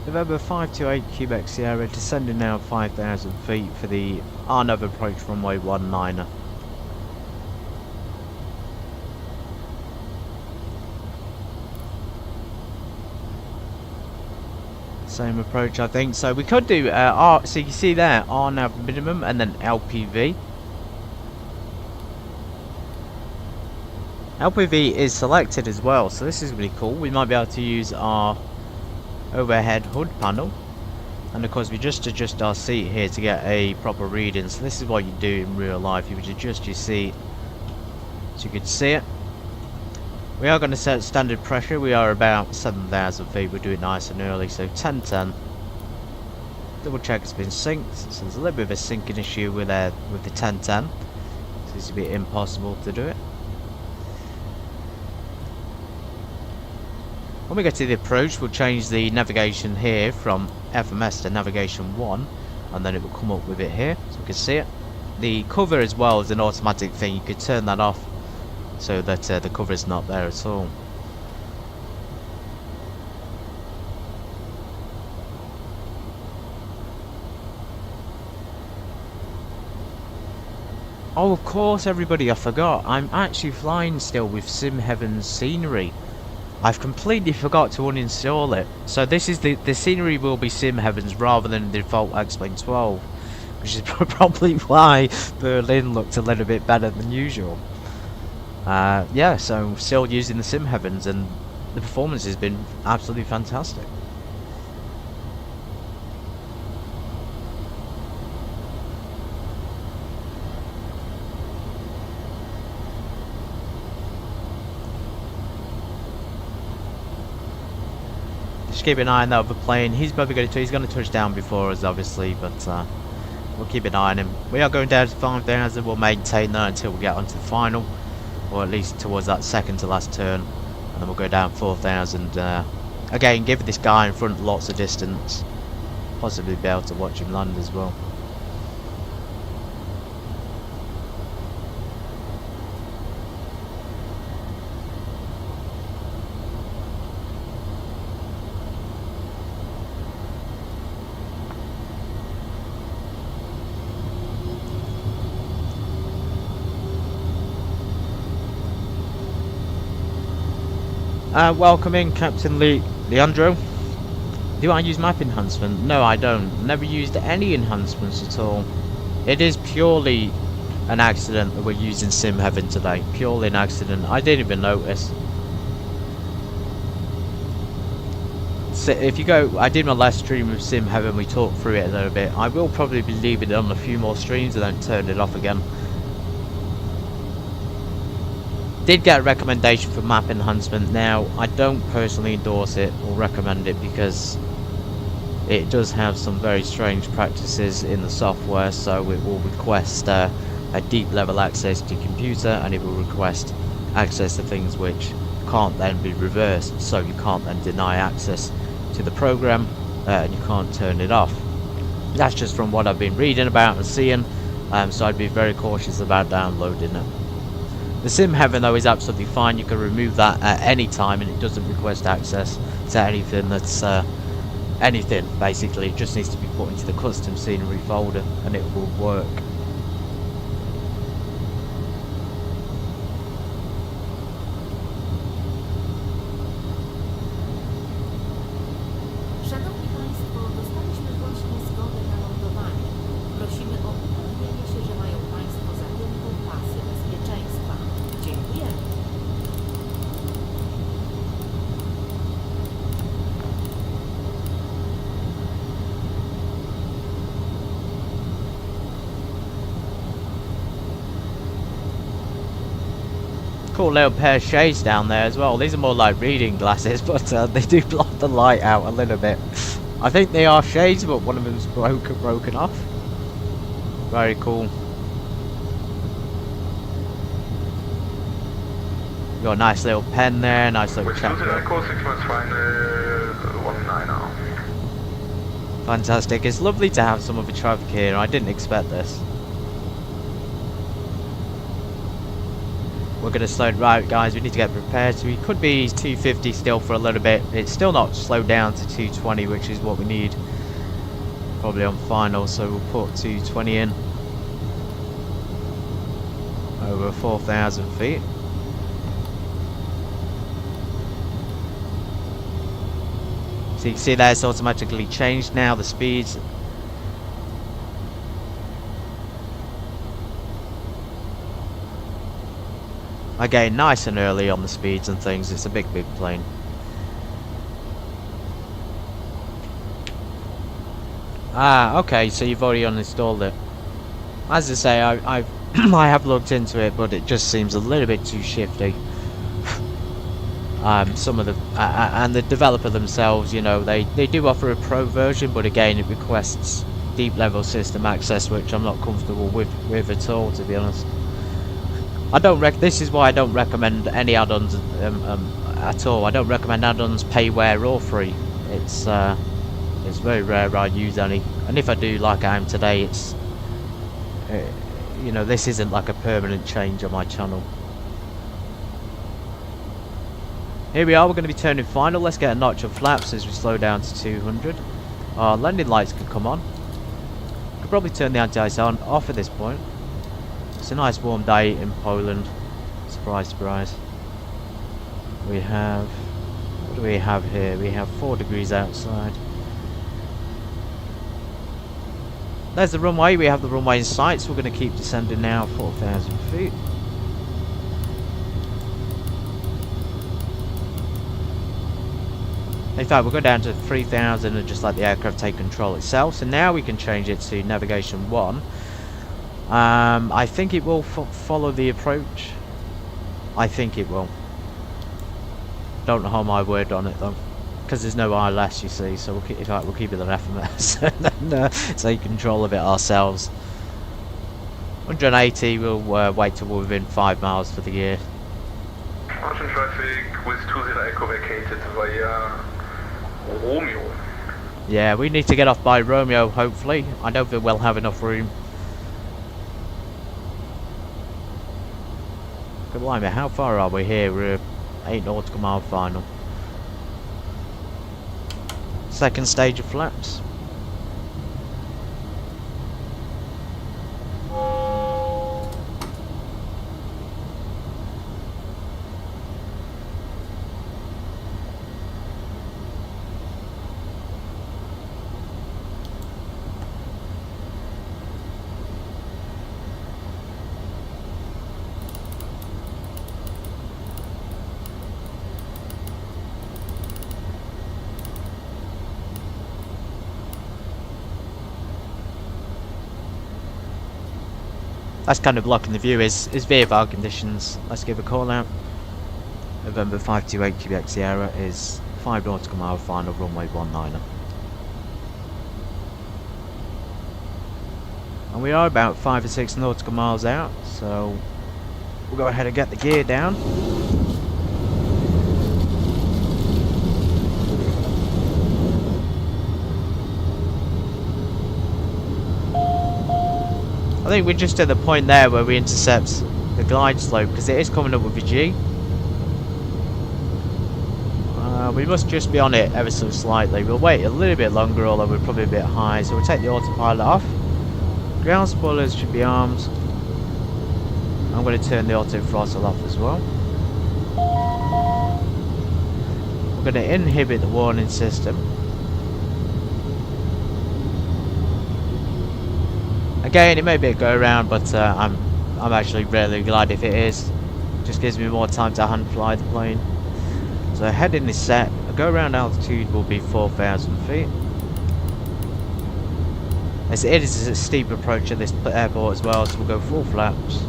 November 528 Quebec Sierra, descending now 5,000 feet for the Arnav approach runway 19. Same approach, I think. So we could do so you can see there Arnav minimum and then LPV. LPV is selected as well, so this is really cool. We might be able to use our overhead hood panel, and of course we just adjust our seat here to get a proper reading. So this is what you do in real life. You would adjust your seat so you could see it. We are going to set standard pressure. We are about 7,000 feet. We'll do it nice and early, so 1010. Double check it's been synced. So there's a little bit of a syncing issue with the 1010, so it's a bit impossible to do it. When we get to the approach, we'll change the navigation here from FMS to navigation 1, and then it will come up with it here, so we can see it. The cover as well is an automatic thing. You could turn that off so that the cover is not there at all. Oh, of course, everybody, I forgot. I'm actually flying still with Simheaven scenery. I've completely forgot to uninstall it. So this is the scenery will be Simheaven's rather than the default X-Plane 12, which is probably why Berlin looked a little bit better than usual. Yeah, so still using the Simheavens, and the performance has been absolutely fantastic. Just keep an eye on that other plane. He's probably going to touch down before us, obviously, but we'll keep an eye on him. We are going down to 5,000. We'll maintain that until we get onto the final, or at least towards that second to last turn, and then we'll go down 4,000. Again, give this guy in front lots of distance. possibly be able to watch him land as well. Welcome in, Captain Leandro. Do I use map enhancement? No, I don't. Never used any enhancements at all. It is purely an accident that we're using Simheaven today. Purely an accident. I didn't even notice. So if you go, I did my last stream with Simheaven, we talked through it a little bit. I will probably be leaving it on a few more streams and then turn it off again. Did get a recommendation for map enhancement. Now I don't personally endorse it or recommend it because it does have some very strange practices in the software. So it will request a deep level access to your computer, and it will request access to things which can't then be reversed, so you can't then deny access to the program, and you can't turn it off. That's just from what I've been reading about and seeing, so I'd be very cautious about downloading it. The Simheaven though is absolutely fine. You can remove that at any time and it doesn't request access to anything that's anything basically. It just needs to be put into the custom scenery folder and it will work. Szanowni Państwo, dostaliśmy właśnie zgodę na lądowanie. Prosimy o upewnienie się, że mają Państwo zapięte pasy bezpieczeństwa. Dziękujemy. Cool little pair of shades down there as well. These are more like reading glasses, but they do block the light out a little bit. I think they are shades, but one of them's broken off. Very cool. Got a nice little pen there, nice little chapter. Fantastic. It's lovely to have some of the traffic here. I didn't expect this. We're going to slow it right, guys. We need to get prepared. So we could be 250 still for a little bit. It's still not slowed down to 220, which is what we need. Probably on final, so we'll put 220 in. Over 4,000 feet. So you can see that it's automatically changed now, the speeds. Again, nice and early on the speeds and things. It's a big plane. Ah, okay, so you've already uninstalled it. As I say, I have looked into it, but it just seems a little bit too shifty. Some of the and the developer themselves, you know, they do offer a pro version, but again, it requests deep level system access, which I'm not comfortable with at all, to be honest. This is why I don't recommend any add-ons at all. I don't recommend add-ons payware or free. It's very rare I use any, and if I do, like I am today, it's you know, this isn't like a permanent change on my channel. Here we are. We're going to be turning final. Let's get a notch of flaps as we slow down to 200. Our landing lights can come on. Could probably turn the anti-ice on off at this point. It's a nice warm day in Poland. Surprise, surprise. We have... what do we have here? We have 4 degrees outside. There's the runway. We have the runway in sight, so we're going to keep descending now, 4,000 feet. In fact, we'll go down to 3,000 and just let the aircraft take control itself. So now we can change it to navigation 1. I think it will follow the approach. I think it will. Don't hold my word on it though, because there's no ILS, you see. So we'll in fact, we'll keep it an FMS and then take control of it ourselves. 180. We'll wait till we're within 5 miles for the year. Ocean traffic with 20 Echo vacated via Romeo. Yeah, we need to get off by Romeo, hopefully. I don't think we'll have enough room. Good blimey, how far are we here? We're 8 nautical mile final. Second stage of flaps. That's kind of blocking the view is VFR conditions. Let's give a call out. November 528 Quebec Sierra is 5 nautical mile final, runway 19er. And we are about 5 or 6 nautical miles out, so we'll go ahead and get the gear down. I think we're just at the point there where we intercept the glide slope, because it is coming up with a G. We must just be on it ever so slightly. We'll wait a little bit longer, although we're probably a bit high, so we'll take the autopilot off. Ground spoilers should be armed. I'm going to turn the auto throttle off as well. We're going to inhibit the warning system. Again, it may be a go around, but I'm actually really glad if it is. Just gives me more time to hand fly the plane. So heading is set. A go around altitude will be 4,000 feet. As it is a steep approach at this airport as well, so we'll go full flaps.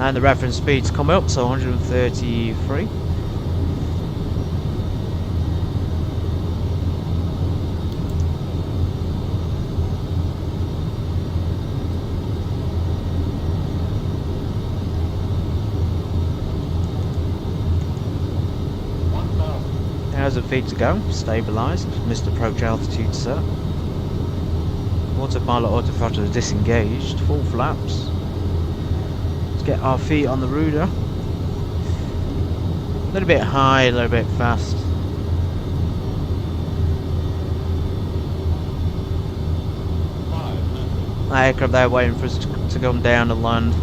And the reference speeds come up, so 133. Thousand feet to go, stabilised, missed approach altitude set. Autopilot autothrottle is disengaged, full flaps. Get our feet on the rudder. A little bit high, a little bit fast. That aircraft there waiting for us to come down and land.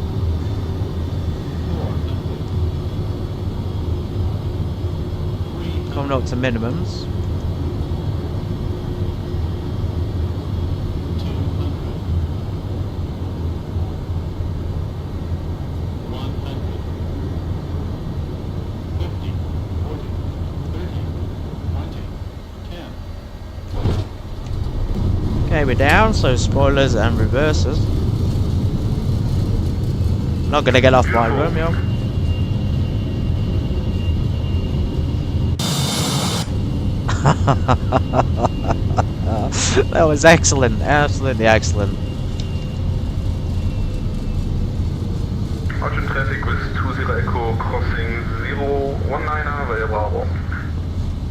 Coming up to minimums. Okay, we're down, so spoilers and reversers. Not gonna get off by Romeo. That was excellent, absolutely excellent. Ocean traffic with 20 Echo crossing 019er via Bravo.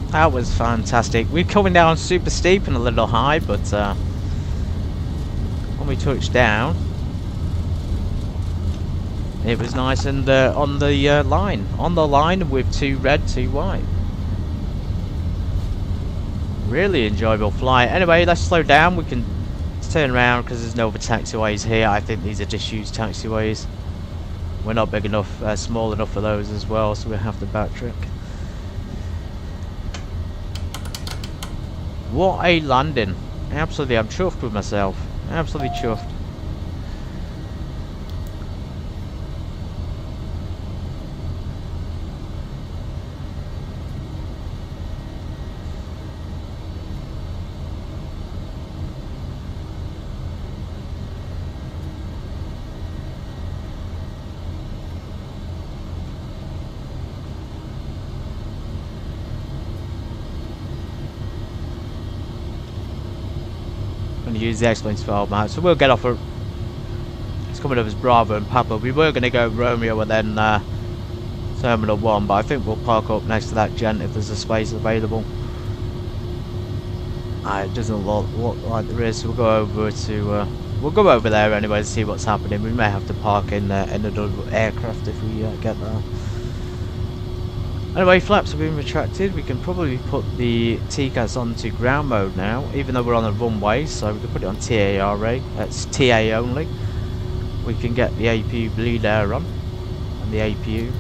That was fantastic. We're coming down super steep and a little high, but when we touched down, it was nice and on the line with 2 red, 2 white. Really enjoyable flight. Anyway, let's slow down. We can turn around because there's no other taxiways here. I think these are disused taxiways. We're not big enough, small enough for those as well, so we have to backtrack. What a landing. Absolutely, I'm chuffed with myself. Absolutely chuffed. going to use the X-Wings for our map. So we'll get off. It's coming up as Bravo and Papa. We were going to go Romeo and then Terminal 1, but I think we'll park up next to that gent if there's a space available. It doesn't look like there is, so we'll go over to we'll go over there anyway to see what's happening. We may have to park in another aircraft if we get there. Anyway, flaps have been retracted. We can probably put the TCAS onto ground mode now, even though we're on a runway, so we can put it on TARA. That's TA only. We can get the APU bleed air on, and the APU.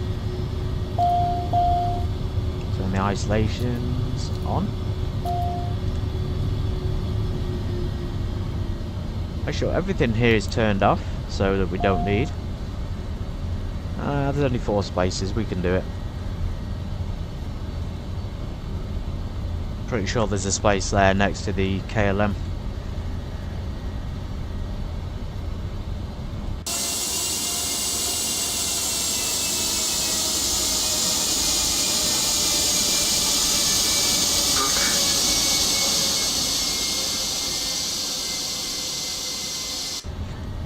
Turn the isolations on. Make sure everything here is turned off, so that we don't need. There's only 4 spaces, we can do it. Pretty sure there's a space there next to the KLM.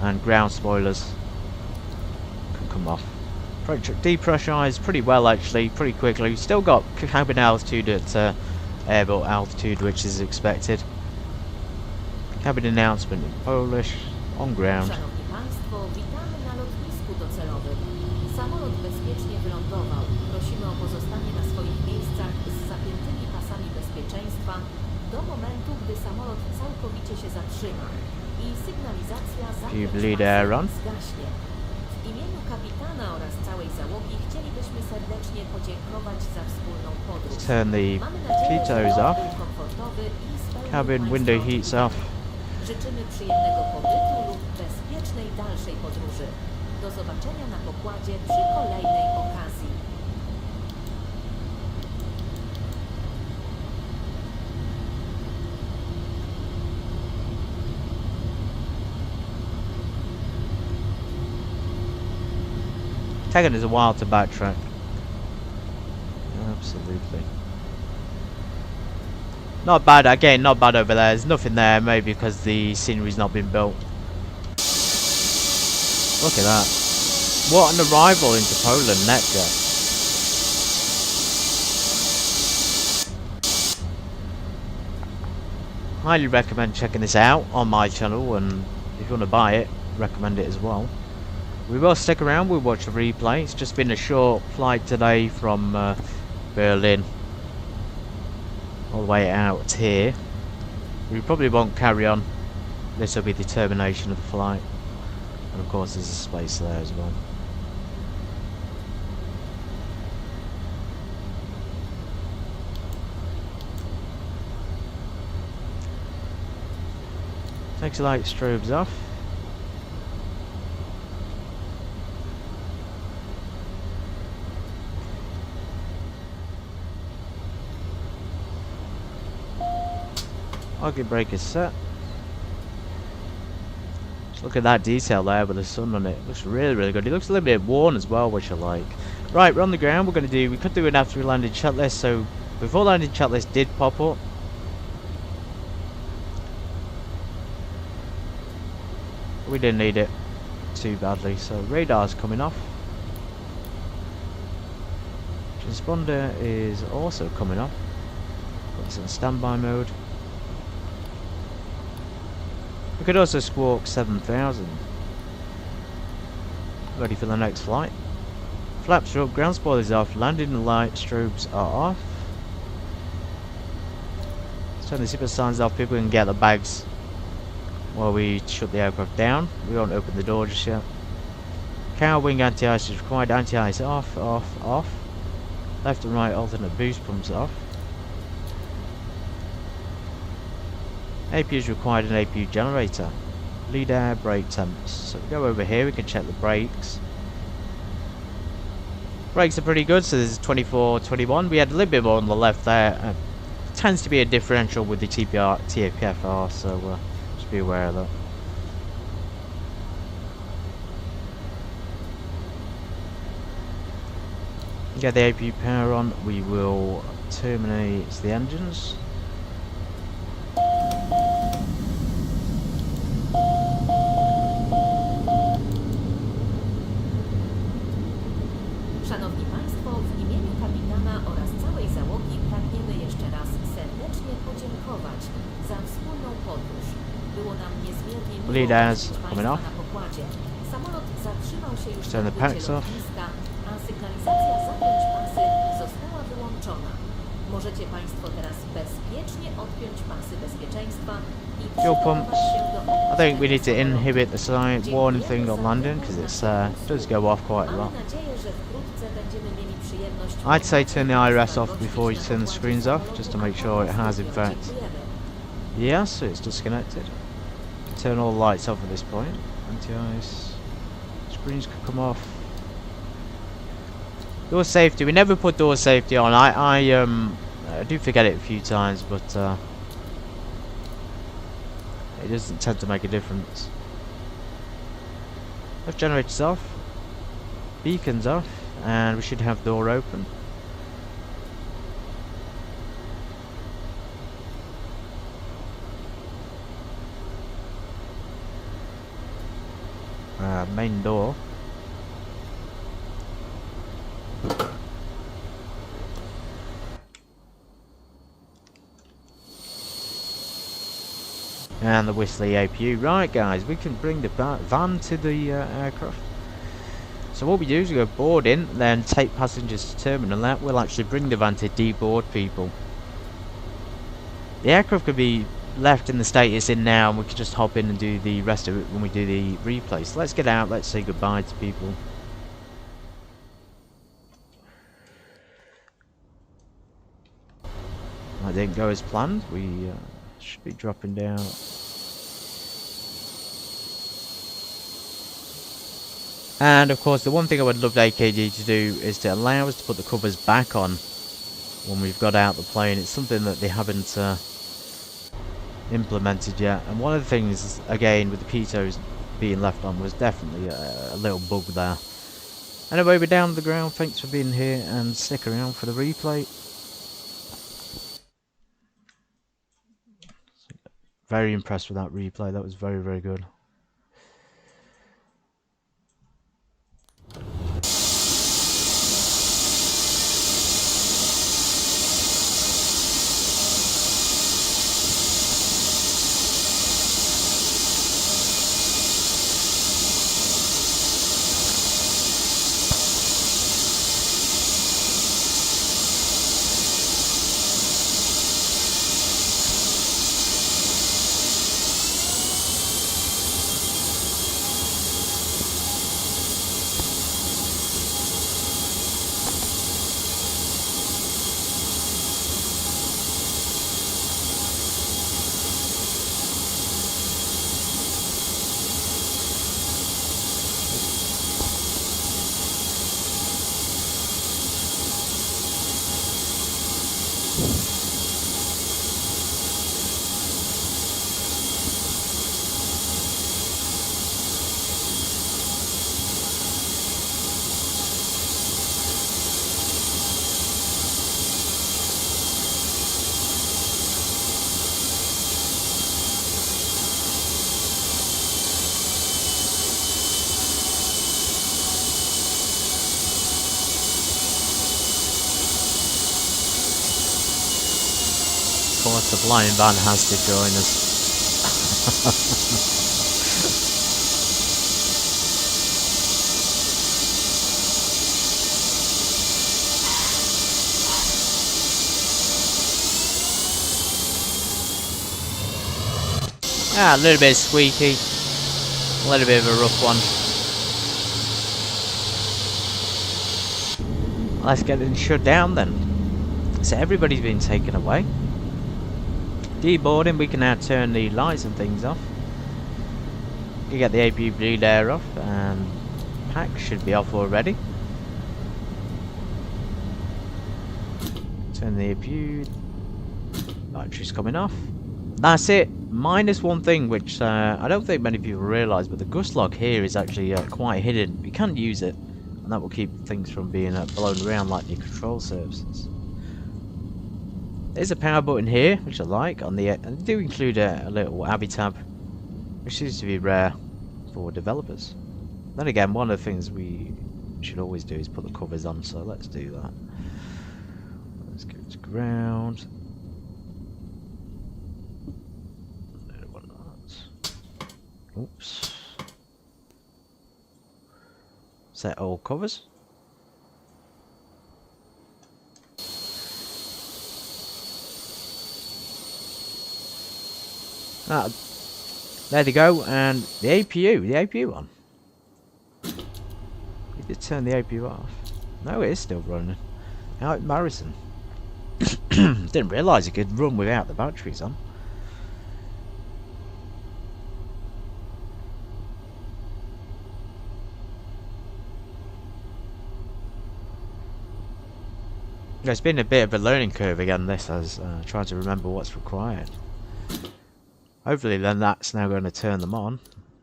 And ground spoilers can come off. Depressurized pretty well actually, pretty quickly. Still got cabin altitude at airboat altitude, which is expected. Cabin announcement in Polish, on ground. Szanowni Państwo, witamy na lotnisku docelowym. Samolot bezpiecznie wylądował. Prosimy o pozostanie na swoich miejscach z zapiętymi pasami bezpieczeństwa do momentu, gdy samolot całkowicie się zatrzyma i sygnalizacja zgaśnie. W imieniu kapitana oraz całej załogi chcielibyśmy serdecznie podziękować za wspólną podróż. Turn the heaters off. Cabin window heats off. Życzymy przyjemnego pobytu lub bezpiecznej dalszej podróży. Do zobaczenia na pokładzie przy kolejnej okazji. Taking us a while to backtrack. Absolutely. Not bad, again, not bad over there. There's nothing there, maybe because the scenery's not been built. Look at that. What an arrival into Poland, NetJets. Highly recommend checking this out on my channel, and if you want to buy it, recommend it as well. We will stick around, we'll watch the replay. It's just been a short flight today from Berlin all the way out here. We probably won't carry on. This will be the termination of the flight. And of course there's a space there as well. Takes the light strobes off. Circuit breaker set. Just look at that detail there with the sun on it. Looks really, really good. It looks a little bit worn as well, which I like. Right, we're on the ground. We could do it after we landed checklist. So before landing checklist did pop up. We didn't need it too badly. So radar's coming off. Transponder is also coming off. Got this on standby mode. We could also squawk 7,000. Ready for the next flight. Flaps are up, ground spoilers off, landing light strobes are off. Let's turn the super signs off, people can get the bags while we shut the aircraft down. We won't open the door just yet. Cow wing anti-ice is required, anti-ice off, off, off. Left and right alternate boost pumps off. APU is required, an APU generator. Lead air, brake temps. So we go over here, we can check the brakes. Brakes are pretty good, so this is 24, 21. We had a little bit more on the left there. Tends to be a differential with the TPFR, so just be aware of that. Get the APU power on, we will terminate the engines. podróż. Było nam niezmiernie miło Leaders gościć coming państwa off. na pokładzie. Samolot zatrzymał się już Turn na the płycie packs off. lotniska, a sygnalizacja zapiąć pasy została wyłączona. Możecie Państwo teraz bezpiecznie odpiąć pasy bezpieczeństwa i Fuel przygotować pumps. się do I think we need to opuszczenia samolotu. inhibit the sign warning thing on landing because it does go off quite a Mamy lot. nadzieję, że wkrótce będziemy mieli przyjemność I'd say turn the IRS off gościć before you na turn the pokładzie screens off, samolotu, just to make a sure it has in Państwu fact. dziękujemy. Yes, it's disconnected. Turn all the lights off at this point. Anti-ice. Screens could come off. Door safety. We never put door safety on. I do forget it a few times, but it doesn't tend to make a difference. Left generators off. Beacons off, and we should have door open. Main door. And the Whistler APU. Right, guys, we can bring the van to the aircraft. So what we do is we go board in, then take passengers to terminal. That will actually bring the van to deboard people. The aircraft could be left in the state it's in now, and we could just hop in and do the rest of it when we do the replay. So let's get out, let's say goodbye to people. That didn't go as planned. We should be dropping down. And of course the one thing I would love AKG to do is to allow us to put the covers back on when we've got out the plane. It's something that they haven't implemented yet, and one of the things again with the pitos being left on was definitely a little bug there. Anyway, we're down to the ground. Thanks for being here and stick around for the replay. Very impressed with that replay. That was very, very good. Of course, the flying van has to join us. A little bit squeaky, a little bit of a rough one. Let's get it shut down then. So everybody's been taken away. Deboarding, we can now turn the lights and things off. You get the APU bleed air off, and pack should be off already. Turn the APU, battery's coming off. That's it. Minus one thing, which I don't think many people realise, but the gust log here is actually quite hidden. You can use it, and that will keep things from being blown around like the control surfaces. There's a power button here, which I like. On the they do include a little ABI tab, which seems to be rare for developers. Then again, one of the things we should always do is put the covers on, so let's do that. Let's go to ground. Oops. Set all covers. Ah, there they go, and the APU on. We did turn the APU off. No, it is still running. How embarrassing. Didn't realise it could run without the batteries on. It's been a bit of a learning curve again, this, as trying to remember what's required. Hopefully then that's now going to turn them on,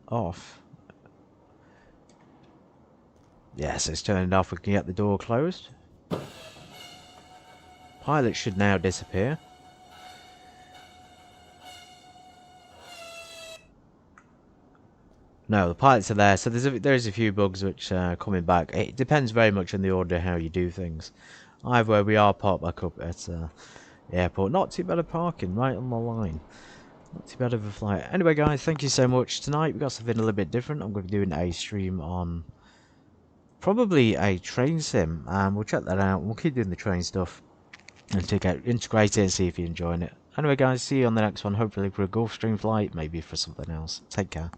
off. Yes, it's turned off, we can get the door closed. Pilot should now disappear. No, the pilots are there, so there's a few bugs which are coming back. It depends very much on the order how you do things. Either way, we are parked back up at the airport. Not too bad of parking, right on the line. Not too bad of a flight. Anyway, guys, thank you so much. Tonight we've got something a little bit different. I'm going to be doing a stream on probably a train sim, and we'll check that out. We'll keep doing the train stuff and integrate it and see if you're enjoying it. Anyway, guys, see you on the next one. Hopefully for a Gulfstream flight, maybe for something else. Take care.